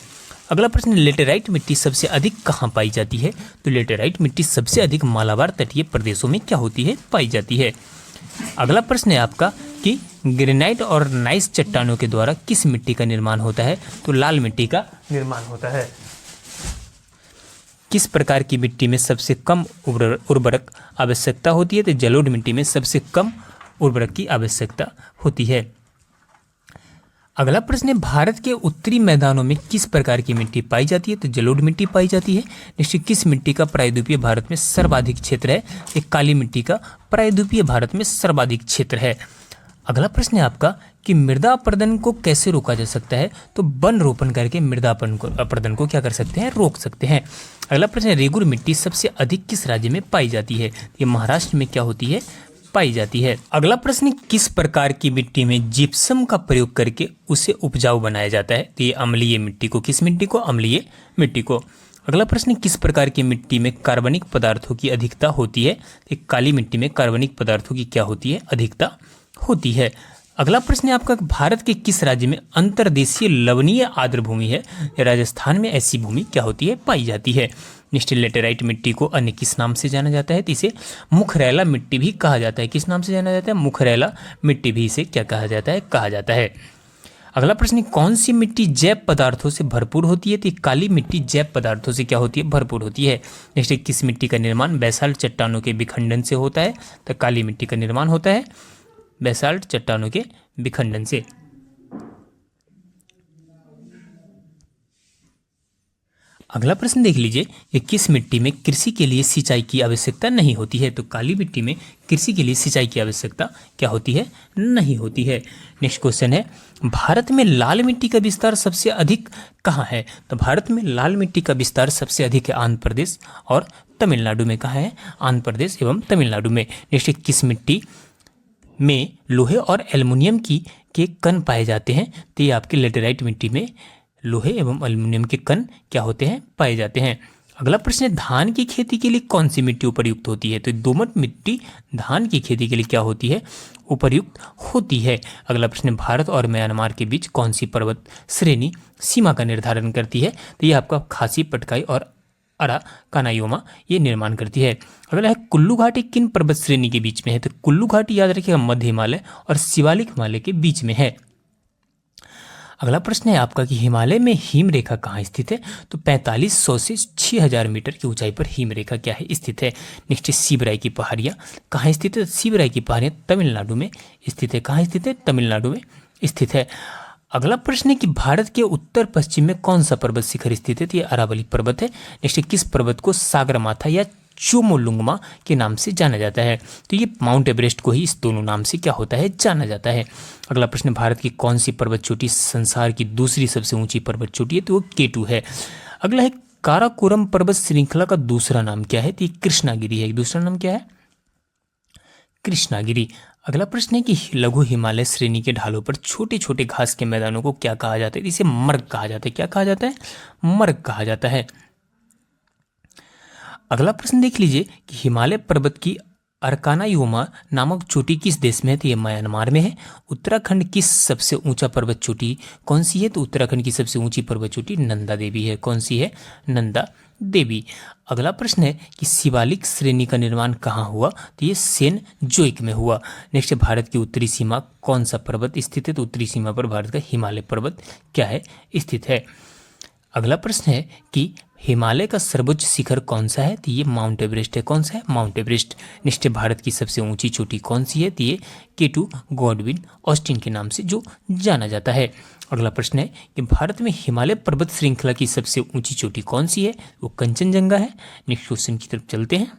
अगला प्रश्न, लेटेराइट मिट्टी सबसे अधिक कहाँ पाई जाती है? तो लेटेराइट मिट्टी सबसे अधिक मालाबार तटीय प्रदेशों में क्या होती है? पाई जाती है। अगला प्रश्न है आपका कि ग्रेनाइट और नाइस चट्टानों के द्वारा किस मिट्टी का निर्माण होता है? तो लाल मिट्टी का निर्माण होता है। किस प्रकार की मिट्टी में सबसे कम उर्वरक आवश्यकता होती है? तो जलोढ़ मिट्टी में सबसे कम उर्वरक की आवश्यकता होती है। अगला प्रश्न है, भारत के उत्तरी मैदानों में किस प्रकार की मिट्टी पाई जाती है? तो जलोढ़ मिट्टी पाई जाती है। निश्चित, किस मिट्टी का प्रायद्वीपीय भारत में सर्वाधिक क्षेत्र है? एक काली मिट्टी का प्रायद्वीपीय भारत में सर्वाधिक क्षेत्र है। अगला प्रश्न है आपका कि मृदा अपरदन को कैसे रोका जा सकता है? तो वन रोपण करके मृदा अपरदन को क्या कर सकते हैं? रोक सकते हैं। अगला प्रश्न है, रेगुर मिट्टी सबसे अधिक किस राज्य में पाई जाती है? ये महाराष्ट्र में क्या होती है? पाई जाती है। अगला प्रश्न, किस प्रकार की मिट्टी में जिप्सम का प्रयोग करके उसे उपजाऊ बनाया जाता है? तो ये अम्लीय मिट्टी को, किस मिट्टी को? अम्लीय मिट्टी को। अगला प्रश्न, किस प्रकार की मिट्टी में कार्बनिक पदार्थों की अधिकता होती है? तो काली मिट्टी में कार्बनिक पदार्थों की क्या होती है? अधिकता होती है। अगला प्रश्न है आपका, भारत के किस राज्य में अंतर्देशीय लवणीय आर्द्र भूमि है? राजस्थान में ऐसी भूमि क्या होती है? पाई जाती है। नेक्स्ट, लेटेराइट मिट्टी को अन्य किस नाम से जाना जाता है? तो इसे मुखरैला मिट्टी भी कहा जाता है। किस नाम से जाना जाता है? मुखरैला मिट्टी भी इसे क्या कहा जाता है? कहा जाता है। अगला प्रश्न, कौन सी मिट्टी जैव पदार्थों से भरपूर होती है? तो काली मिट्टी जैव पदार्थों से क्या होती है? भरपूर होती है। नेक्स्ट, किस मिट्टी का निर्माण बेसाल्ट चट्टानों के विखंडन से होता है? तो काली मिट्टी का निर्माण होता है बेसाल्ट चट्टानों के विखंडन से। अगला प्रश्न देख लीजिए, ये किस मिट्टी में कृषि के लिए सिंचाई की आवश्यकता नहीं होती है? तो काली मिट्टी में कृषि के लिए सिंचाई की आवश्यकता क्या होती है? नहीं होती है। नेक्स्ट क्वेश्चन है, भारत में लाल मिट्टी का विस्तार सबसे अधिक कहाँ है? तो भारत में लाल मिट्टी का विस्तार सबसे अधिक है आंध्र प्रदेश और तमिलनाडु में। कहाँ है? आंध्र प्रदेश एवं तमिलनाडु में। नेक्स्ट, किस मिट्टी में लोहे और एल्युमिनियम के कण पाए जाते हैं? तो ये आपके लेटेराइट मिट्टी में लोहे एवं एल्युमिनियम के कण क्या होते हैं? पाए जाते हैं। अगला प्रश्न है, धान की खेती के लिए कौन सी मिट्टी उपयुक्त होती है? तो दोमट मिट्टी धान की खेती के लिए क्या होती है? उपयुक्त होती है। अगला प्रश्न है, भारत और म्यांमार के बीच कौन सी पर्वत श्रेणी सीमा का निर्धारण करती है? तो ये आपका खासी, पटकाई और अराकानायोमा ये निर्माण करती है। अगला है, कुल्लू घाटी किन पर्वत श्रेणी के बीच में है? तो कुल्लू घाटी याद रखिएगा मध्य हिमालय और शिवालिक हिमालय के बीच में है। अगला प्रश्न है आपका कि हिमालय में हिम रेखा कहाँ स्थित है? तो 4500 से 6000 मीटर की ऊंचाई पर हिम रेखा क्या है स्थित है? नेक्स्ट है सीबराई की पहाड़ियाँ कहाँ स्थित है? सीबराई की पहाड़ियाँ तमिलनाडु में स्थित है। कहाँ स्थित है? तमिलनाडु में स्थित है। अगला प्रश्न है कि भारत के उत्तर पश्चिम में कौन सा पर्वत शिखर स्थित है? तो ये अरावली पर्वत है। नेक्स्ट है किस पर्वत को सागरमाथा या चोमोलुंगमा के नाम से जाना जाता है? तो ये माउंट एवरेस्ट को ही इस दोनों नाम से क्या होता है? जाना जाता है। अगला प्रश्न, भारत की कौन सी पर्वत चोटी संसार की दूसरी सबसे ऊंची पर्वत चोटी है? तो वो केटू है। अगला है काराकोरम पर्वत श्रृंखला का दूसरा नाम क्या है? तो ये कृष्णागिरी है। दूसरा नाम क्या है? कृष्णागिरी। अगला प्रश्न है कि लघु हिमालय श्रेणी के ढालों पर छोटे छोटे घास के मैदानों को क्या कहा जाता है? इसे मर्ग कहा जाता है। क्या कहा जाता है? मर्ग कहा जाता है। अगला प्रश्न देख लीजिए कि हिमालय पर्वत की अरकानायोमा नामक चोटी किस देश में है? तो ये म्यांमार में है। उत्तराखंड की सबसे ऊंचा पर्वत चोटी कौन सी है? तो उत्तराखंड की सबसे ऊंची पर्वत चोटी नंदा देवी है। कौन सी है? नंदा देवी। अगला प्रश्न है कि शिवालिक श्रेणी का निर्माण कहाँ हुआ? तो ये सेन जोइक में हुआ। नेक्स्ट, भारत की उत्तरी सीमा कौन सा पर्वत स्थित है? तो उत्तरी सीमा पर भारत का हिमालय पर्वत क्या है? स्थित है। अगला प्रश्न है कि हिमालय का सर्वोच्च शिखर कौन सा है? तो ये माउंट एवरेस्ट है। कौन सा है? Mount Everest. नेक्स्ट, भारत की सबसे ऊंची चोटी कौन सी है? तो ये केटू गॉडविन ऑस्टिन के नाम से जो जाना जाता है। अगला प्रश्न है कि भारत में हिमालय पर्वत श्रृंखला की सबसे ऊंची चोटी कौन सी है? वो कंचनजंगा है। नेक्स्ट क्वेश्चन की तरफ चलते हैं।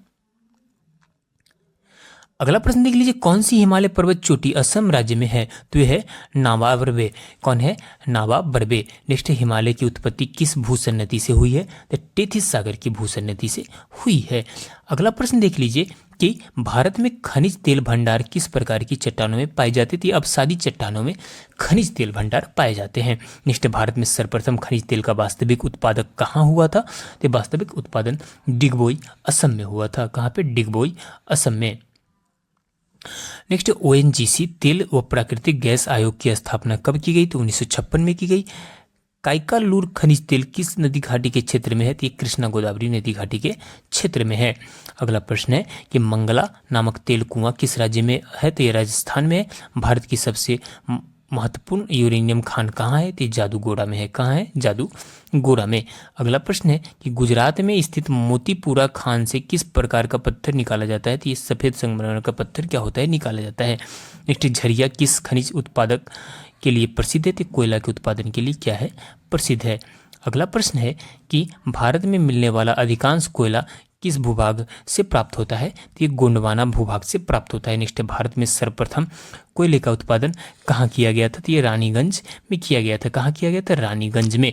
अगला प्रश्न देख लीजिए, कौन सी हिमालय पर्वत चोटी असम राज्य में है? तो यह है नावा बर्वे। कौन है? नावा बर्वे। नेक्स्ट, हिमालय की उत्पत्ति किस भूसन्नति से हुई है? तो टेथिस सागर की भूसन्नति से हुई है। अगला प्रश्न देख लीजिए कि भारत में खनिज तेल भंडार किस प्रकार की चट्टानों में पाई जाती थी? अवसादी चट्टानों में खनिज तेल भंडार पाए जाते हैं। नेक्स्ट, भारत में सर्वप्रथम खनिज तेल का वास्तविक उत्पादक कहाँ हुआ था? तो वास्तविक उत्पादन डिगबोई असम में हुआ था। कहाँ पे? डिगबोई असम में। नेक्स्ट, ओएनजीसी तेल व प्राकृतिक गैस आयोग की स्थापना कब की गई? तो 1956 में की गई। काइकालूर खनिज तेल किस नदी घाटी के क्षेत्र में है? तो ये कृष्णा गोदावरी नदी घाटी के क्षेत्र में है। अगला प्रश्न है कि मंगला नामक तेल कुआं किस राज्य में है? तो ये राजस्थान में है। भारत की सबसे महत्वपूर्ण यूरेनियम खान कहाँ है? तो जादूगोड़ा में है। कहाँ है? जादूगोड़ा में। अगला प्रश्न है कि गुजरात में स्थित मोतीपुरा खान से किस प्रकार का पत्थर निकाला जाता है? तो ये सफेद संगमरमर का पत्थर क्या होता है? निकाला जाता है। नेक्स्ट, झरिया किस खनिज उत्पादक के लिए प्रसिद्ध है? तो कोयला के उत्पादन के लिए क्या है? प्रसिद्ध है। अगला प्रश्न है कि भारत में मिलने वाला अधिकांश कोयला किस भूभाग से प्राप्त होता है? तो ये गोंडवाना भूभाग से प्राप्त होता है। नेक्स्ट, भारत में सर्वप्रथम कोयले का उत्पादन कहाँ किया गया था? तो ये रानीगंज में किया गया था। कहाँ किया गया था? रानीगंज में।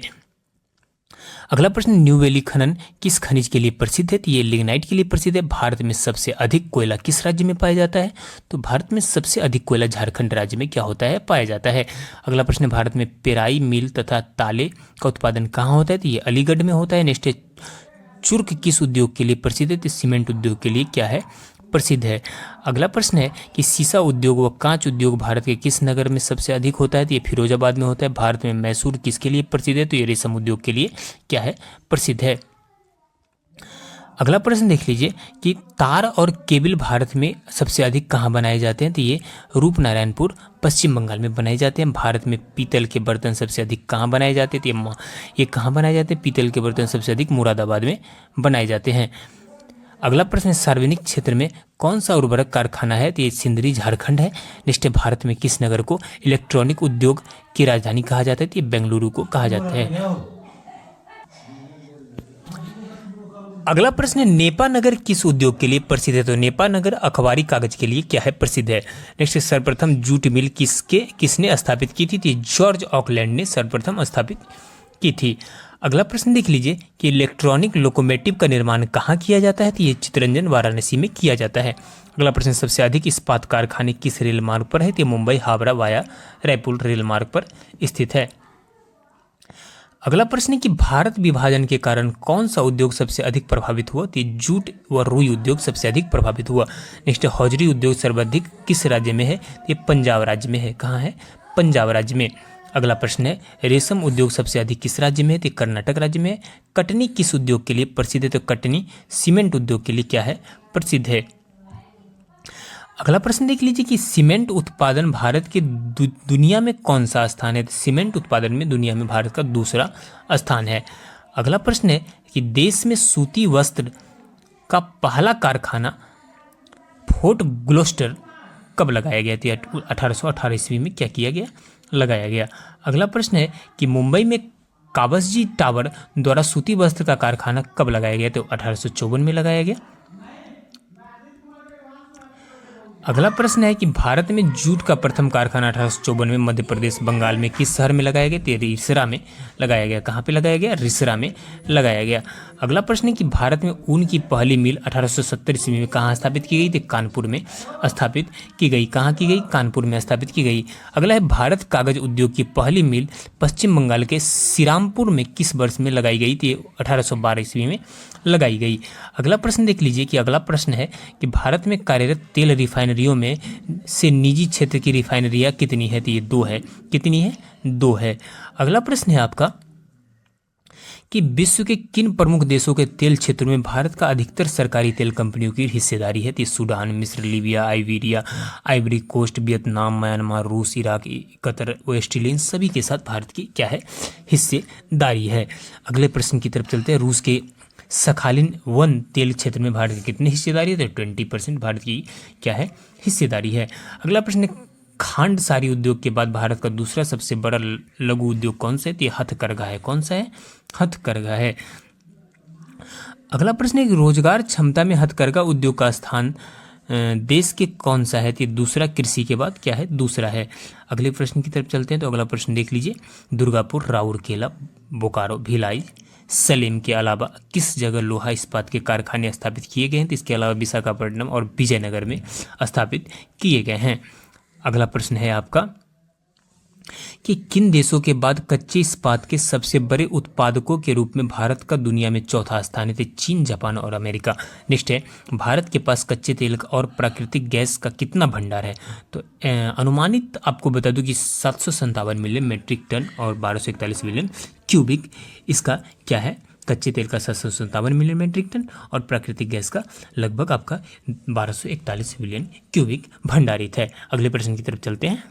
अगला प्रश्न, न्यू वैली खनन किस खनिज के लिए प्रसिद्ध है? तो ये लिग्नाइट के लिए प्रसिद्ध है। भारत में सबसे अधिक कोयला किस राज्य में पाया जाता है? तो भारत में सबसे अधिक कोयला झारखंड राज्य में क्या होता है? पाया जाता है। अगला प्रश्न, भारत में पेराई मिल तथा ताले का उत्पादन कहाँ होता है? तो ये अलीगढ़ में होता है। नेक्स्ट, चुर्क किस उद्योग के लिए प्रसिद्ध है? तो सीमेंट उद्योग के लिए क्या है? प्रसिद्ध है। अगला प्रश्न है कि सीसा उद्योग व कांच उद्योग भारत के किस नगर में सबसे अधिक होता है? तो ये फिरोजाबाद में होता है। भारत में मैसूर किसके लिए प्रसिद्ध है? तो ये रेशम उद्योग के लिए क्या है? प्रसिद्ध है। अगला प्रश्न देख लीजिए कि तार और केबल भारत में सबसे अधिक कहाँ बनाए जाते हैं? तो ये रूपनारायणपुर पश्चिम बंगाल में बनाए जाते हैं। भारत में पीतल के बर्तन सबसे अधिक कहाँ बनाए जाते हैं? तो ये कहाँ बनाए जाते हैं? पीतल के बर्तन सबसे अधिक मुरादाबाद में बनाए जाते हैं। अगला प्रश्न, सार्वजनिक क्षेत्र में कौन सा उर्वरक कारखाना है? तो ये सिंदरी झारखंड है। नेक्स्ट, भारत में किस नगर को इलेक्ट्रॉनिक उद्योग की राजधानी कहा जाता है? तो ये बेंगलुरु को कहा जाता है। अगला प्रश्न है, नेपा नगर किस उद्योग के लिए प्रसिद्ध है? तो नेपा नगर अखबारी कागज के लिए क्या है? प्रसिद्ध है। नेक्स्ट, सर्वप्रथम जूट मिल किसने स्थापित की थी? तो जॉर्ज ऑकलैंड ने सर्वप्रथम स्थापित की थी। अगला प्रश्न देख लीजिए कि इलेक्ट्रॉनिक लोकोमोटिव का निर्माण कहाँ किया जाता है? तो ये चित्तरंजन वाराणसी में किया जाता है। अगला प्रश्न, सबसे अधिक इस्पात कारखाने किस रेल मार्ग पर है? तो मुंबई हावड़ा वाया रायपुर रेल मार्ग पर स्थित है। अगला प्रश्न है कि भारत विभाजन के कारण कौन सा उद्योग सबसे अधिक प्रभावित हुआ? तो जूट व रुई उद्योग सबसे अधिक प्रभावित हुआ। नेक्स्ट, हौजरी उद्योग सर्वाधिक किस राज्य में है? तो ये पंजाब राज्य में है। कहाँ है? पंजाब राज्य में। अगला प्रश्न है, रेशम उद्योग सबसे अधिक किस राज्य में है? तो कर्नाटक राज्य में है। कटनी किस उद्योग के लिए प्रसिद्ध है? तो कटनी सीमेंट उद्योग के लिए क्या है? प्रसिद्ध है। अगला प्रश्न देख लीजिए कि सीमेंट उत्पादन भारत के दुनिया में कौन सा स्थान है। तो सीमेंट उत्पादन में दुनिया में भारत का दूसरा स्थान है। अगला प्रश्न है कि देश में सूती वस्त्र का पहला कारखाना फोर्ट ग्लोस्टर कब लगाया गया था। 1818 ईस्वी में क्या किया गया, लगाया गया। अगला प्रश्न है कि मुंबई में काबसजी टावर द्वारा सूती वस्त्र का कारखाना कब लगाया गया। तो 1854 में लगाया गया। अगला प्रश्न है कि भारत में जूट का प्रथम कारखाना 1854 में मध्य प्रदेश बंगाल में किस शहर में लगाया गया। तो रिसरा में लगाया गया। कहाँ पे लगाया गया, रिसरा में लगाया गया। अगला प्रश्न है कि भारत में ऊन की पहली मिल 1870 ईस्वी में कहाँ स्थापित की गई। तो कानपुर में स्थापित की गई। कहाँ की गई, कानपुर में स्थापित की गई। अगला है भारत कागज उद्योग की पहली मिल पश्चिम बंगाल के श्रीरामपुर में किस वर्ष में लगाई गई थी। 1812 ईस्वी में लगाई गई। अगला प्रश्न देख लीजिए कि अगला प्रश्न है कि भारत में कार्यरत तेल रिफाइनरियों में से निजी क्षेत्र की रिफाइनरियां कितनी है। तो ये 2 है। कितनी है, 2 है। अगला प्रश्न है आपका कि विश्व के किन प्रमुख देशों के तेल क्षेत्रों में भारत का अधिकतर सरकारी तेल कंपनियों की हिस्सेदारी है। तो सूडान, मिस्र, Libya, Iberia, Ivory Coast, Vietnam, Myanmar, रूस, इराक, कतर, ऑस्ट्रेलिया, इन सभी के साथ भारत की क्या है, हिस्सेदारी है। अगले प्रश्न की तरफ चलते हैं। रूस के सखालिन 1 तेल क्षेत्र में भारत की कितनी हिस्सेदारी है। तो 20% भारत की क्या है, हिस्सेदारी है। अगला प्रश्न है खांड सारी उद्योग के बाद भारत का दूसरा सबसे बड़ा लघु उद्योग कौन सा है। तो ये हथकरघा है। कौन सा है, हथकरघा है। अगला प्रश्न है कि रोजगार क्षमता में हथकरघा उद्योग का स्थान देश के कौन सा है। तो ये दूसरा कृषि के बाद क्या है, दूसरा है। अगले प्रश्न की तरफ चलते हैं। तो अगला प्रश्न देख लीजिए। दुर्गापुर, राउरकेला, बोकारो, भिलाई, सलेम के अलावा किस जगह लोहा इस्पात के कारखाने स्थापित किए गए हैं। तो इसके अलावा विशाखापट्टनम और विजयनगर में स्थापित किए गए हैं। अगला प्रश्न है आपका कि किन देशों के बाद कच्चे इस्पात के सबसे बड़े उत्पादकों के रूप में भारत का दुनिया में चौथा स्थान है। तो चीन, जापान और अमेरिका। नेक्स्ट है भारत के पास कच्चे तेल और प्राकृतिक गैस का कितना भंडार है। तो अनुमानित आपको बता दूं कि 757 मिलियन मीट्रिक टन और 1241 मिलियन क्यूबिक इसका क्या है, कच्चे तेल का 757 मिलियन मीट्रिक टन और प्राकृतिक गैस का लगभग आपका 1241 मिलियन क्यूबिक भंडारित है। अगले प्रश्न की तरफ चलते हैं।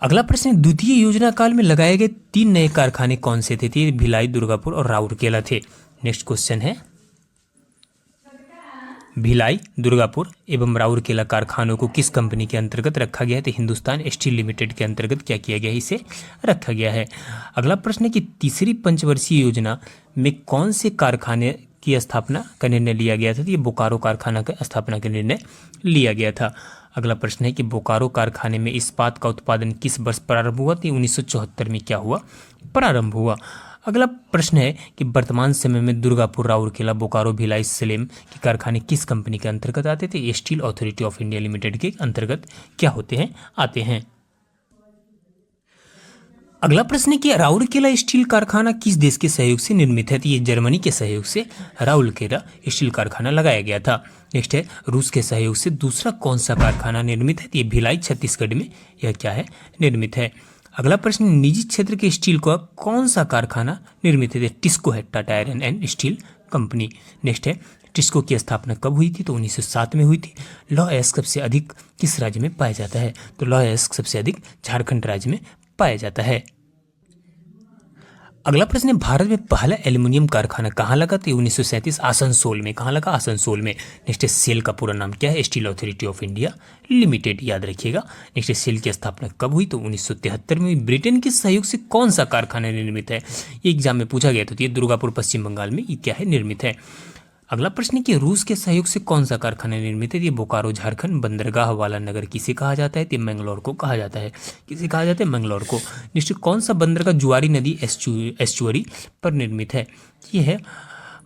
अगला प्रश्न, द्वितीय योजना काल में लगाए गए 3 नए कारखाने कौन से थे। तो भिलाई, दुर्गापुर और राउरकेला थे। नेक्स्ट क्वेश्चन है भिलाई, दुर्गापुर एवं राउरकेला कारखानों को किस कंपनी के अंतर्गत रखा गया है। तो हिंदुस्तान स्टील लिमिटेड के अंतर्गत क्या किया गया है, इसे रखा गया है। अगला प्रश्न है कि तीसरी पंचवर्षीय योजना में कौन से कारखाने की स्थापना का निर्णय लिया गया था। तो ये बोकारो कारखाना का स्थापना का निर्णय लिया गया था। अगला प्रश्न है कि बोकारो कारखाने में इस्पात का उत्पादन किस वर्ष प्रारंभ हुआ। तो 1974 में क्या हुआ, प्रारंभ हुआ। अगला प्रश्न है कि वर्तमान समय में दुर्गापुर, राउरकेला, बोकारो, भिलाई, सलेम के कारखाने किस कंपनी के अंतर्गत आते थे। Steel authority of India limited के अंतर्गत क्या होते हैं, आते हैं। अगला प्रश्न है कि राउरकेला स्टील कारखाना किस देश के सहयोग से निर्मित है। तो ये जर्मनी के सहयोग से राउरकेला स्टील कारखाना लगाया गया था। नेक्स्ट है रूस के सहयोग से दूसरा कौन सा कारखाना निर्मित है। तो ये भिलाई, छत्तीसगढ़ में यह क्या है, निर्मित है। अगला प्रश्न, निजी क्षेत्र के स्टील का कौन सा कारखाना निर्मित है। टिस्को है, Tata iron and steel company. Next है टिस्को की स्थापना कब हुई थी। तो 1907 में हुई थी। लौह अयस्क सबसे अधिक किस राज्य में पाया जाता है। तो लौह अयस्क सबसे अधिक झारखंड राज्य में पाया जाता है। अगला प्रश्न है भारत में पहला एल्युमिनियम कारखाना कहाँ लगा। तो 1937 आसनसोल में। कहाँ लगा, आसनसोल में। नेक्स्ट है सेल का पूरा नाम क्या है, steel authority of India limited, याद रखिएगा। नेक्स्ट है सेल की स्थापना कब हुई। तो 1973 में। ब्रिटेन के सहयोग से कौन सा कारखाना निर्मित है, ये एग्जाम में पूछा गया। तो ये दुर्गापुर, पश्चिम बंगाल में ये क्या है, निर्मित है। अगला प्रश्न है कि रूस के सहयोग से कौन सा कारखाना निर्मित है। ये बोकारो, झारखंड। बंदरगाह वाला नगर किसे कहा जाता है। तो मैंगलोर को कहा जाता है। किसे कहा जाता है, मैंगलोर को। निश्चित कौन सा बंदरगाह जुआरी नदी एस्चुअरी पर निर्मित है। ये है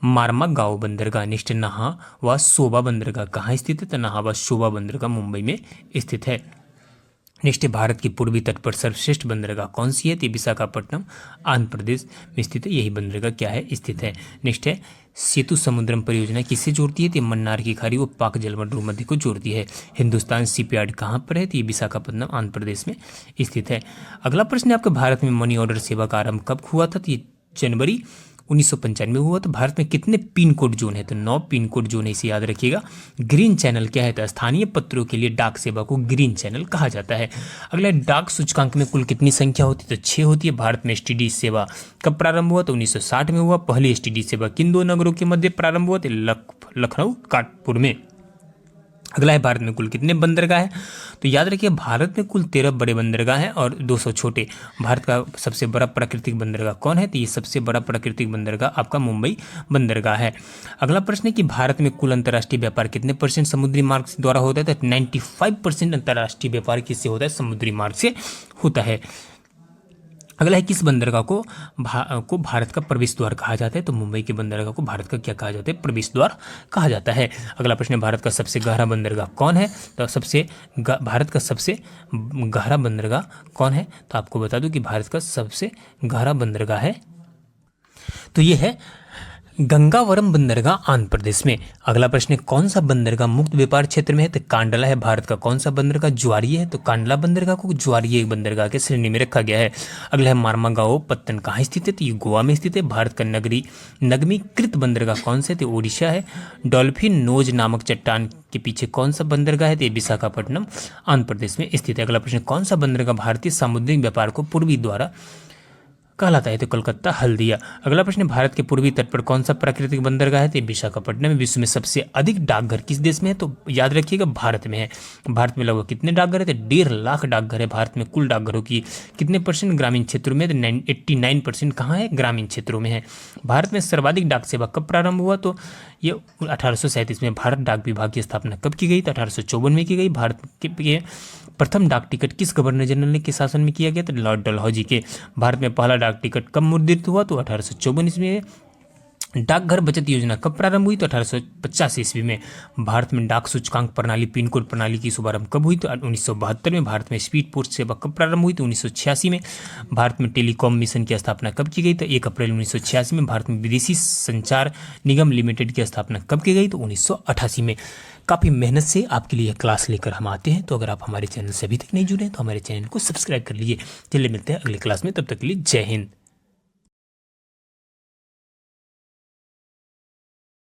मारमा गांव बंदरगाह। नेक्स्ट नहा व शोभा बंदरगाह कहाँ स्थित है। तो नहा व शोभा बंदरगाह मुंबई में स्थित है। नेक्स्ट है भारत की पूर्वी तट पर सर्वश्रेष्ठ बंदरगाह कौन सी है। तो विशाखापट्टनम, आंध्र प्रदेश में स्थित है। यही बंदरगाह क्या है, स्थित है। नेक्स्ट है सेतु समुद्रम परियोजना किसे जोड़ती है। तो मन्नार की खाड़ी व पाक जलमंडल मध्य को जोड़ती है। हिंदुस्तान शिपयार्ड कहाँ पर है। तो ये विशाखापट्टनम, आंध्र प्रदेश में स्थित है। अगला प्रश्न है आपका भारत में मनी ऑर्डर सेवा का आरंभ कब हुआ था। तो ये जनवरी 1995 हुआ। तो भारत में कितने पिन कोड जोन है? तो 9 पिन कोड जोन है, इसे याद रखिएगा। ग्रीन चैनल क्या है? तो स्थानीय पत्रों के लिए डाक सेवा को ग्रीन चैनल कहा जाता है। अगला, डाक सूचकांक में कुल कितनी संख्या होती है? तो 6 होती है। भारत में एसटीडी सेवा कब प्रारंभ हुआ? तो 1960 में हुआ। पहली एसटीडी सेवा किन दो नगरों के मध्य प्रारंभ हुआ? तो लखनऊ कानपुर में। अगला है, भारत में कुल कितने बंदरगाह हैं? तो याद रखिए, भारत में कुल 13 बड़े बंदरगाह हैं और 200 छोटे। भारत का सबसे बड़ा प्राकृतिक बंदरगाह कौन है? तो ये सबसे बड़ा प्राकृतिक बंदरगाह आपका मुंबई बंदरगाह है। अगला प्रश्न है कि भारत में कुल अंतर्राष्ट्रीय व्यापार कितने % समुद्री मार्ग द्वारा होता है? तो 95% अंतर्राष्ट्रीय व्यापार किससे होता है? समुद्री मार्ग से होता है। अगला है, किस बंदरगाह को भारत का प्रवेश द्वार कहा जाता है? तो मुंबई के बंदरगाह को भारत का क्या कहा जाता है? प्रवेश द्वार कहा जाता है। अगला प्रश्न है, भारत का सबसे गहरा बंदरगाह कौन है? तो भारत का सबसे गहरा बंदरगाह कौन है? तो आपको बता दूं कि भारत का सबसे गहरा बंदरगाह है, तो ये है गंगावरम बंदरगाह आंध्र प्रदेश में। अगला प्रश्न है, कौन सा बंदरगाह मुक्त व्यापार क्षेत्र में है? तो कांडला है। भारत का कौन सा बंदरगाह ज्वारीय है? तो कांडला बंदरगाह को ज्वारीय बंदरगाह के श्रेणी में रखा गया है। अगला है, मार्मागाओ पत्तन कहाँ स्थित है? तो ये गोवा में स्थित है। भारत का नगमीकृत बंदरगाह कौन से? तो ओडिशा है। डॉल्फिन नोज नामक चट्टान के पीछे कौन सा बंदरगाह है? तो विशाखापट्टनम आंध्र प्रदेश में स्थित है। अगला प्रश्न, कौन सा बंदरगाह भारतीय सामुद्रिक व्यापार को पूर्वी द्वारा कहलाता है? तो कोलकाता हल्दिया। अगला प्रश्न, भारत के पूर्वी तट पर कौन सा प्राकृतिक बंदरगाह है? तो विशाखापट्टनम। विश्व में सबसे अधिक डाकघर किस देश में है? तो याद रखिएगा, भारत में है। भारत में लगभग कितने डाकघर है? तो 1.5 लाख डाकघर है। भारत में कुल डाकघरों की कितने % ग्रामीण क्षेत्रों में? तो 89% कहाँ है? ग्रामीण क्षेत्रों में है। भारत में सर्वाधिक डाक सेवा कब प्रारंभ हुआ? तो ये 1837 में। भारत डाक विभाग की स्थापना कब की गई? तो 1854 में की गई। भारत के प्रथम डाक टिकट किस गवर्नर जनरल के शासन में किया गया? तो लॉर्ड डलहौजी के। भारत में पहला डाक टिकट कब मुद्रित हुआ? तो 1854 ईस्वी में। डाकघर बचत योजना कब प्रारंभ हुई? तो 1850 ईस्वी में। भारत में डाक सूचकांक प्रणाली पिन कोड प्रणाली की शुभारंभ कब हुई? तो 1972 में। भारत में स्पीड पोस्ट सेवा कब प्रारंभ हुई? तो 1986 में। भारत में टेलीकॉम मिशन की स्थापना कब की गई? तो 1 अप्रैल 1986 में। भारत में विदेशी संचार निगम लिमिटेड की स्थापना कब की गई? तो 1988 में। काफ़ी मेहनत से आपके लिए क्लास लेकर हम आते हैं, तो अगर आप हमारे चैनल से अभी तक नहीं जुड़े हैं तो हमारे चैनल को सब्सक्राइब कर लीजिए। चलिए मिलते हैं अगले क्लास में, तब तक के लिए जय हिंद।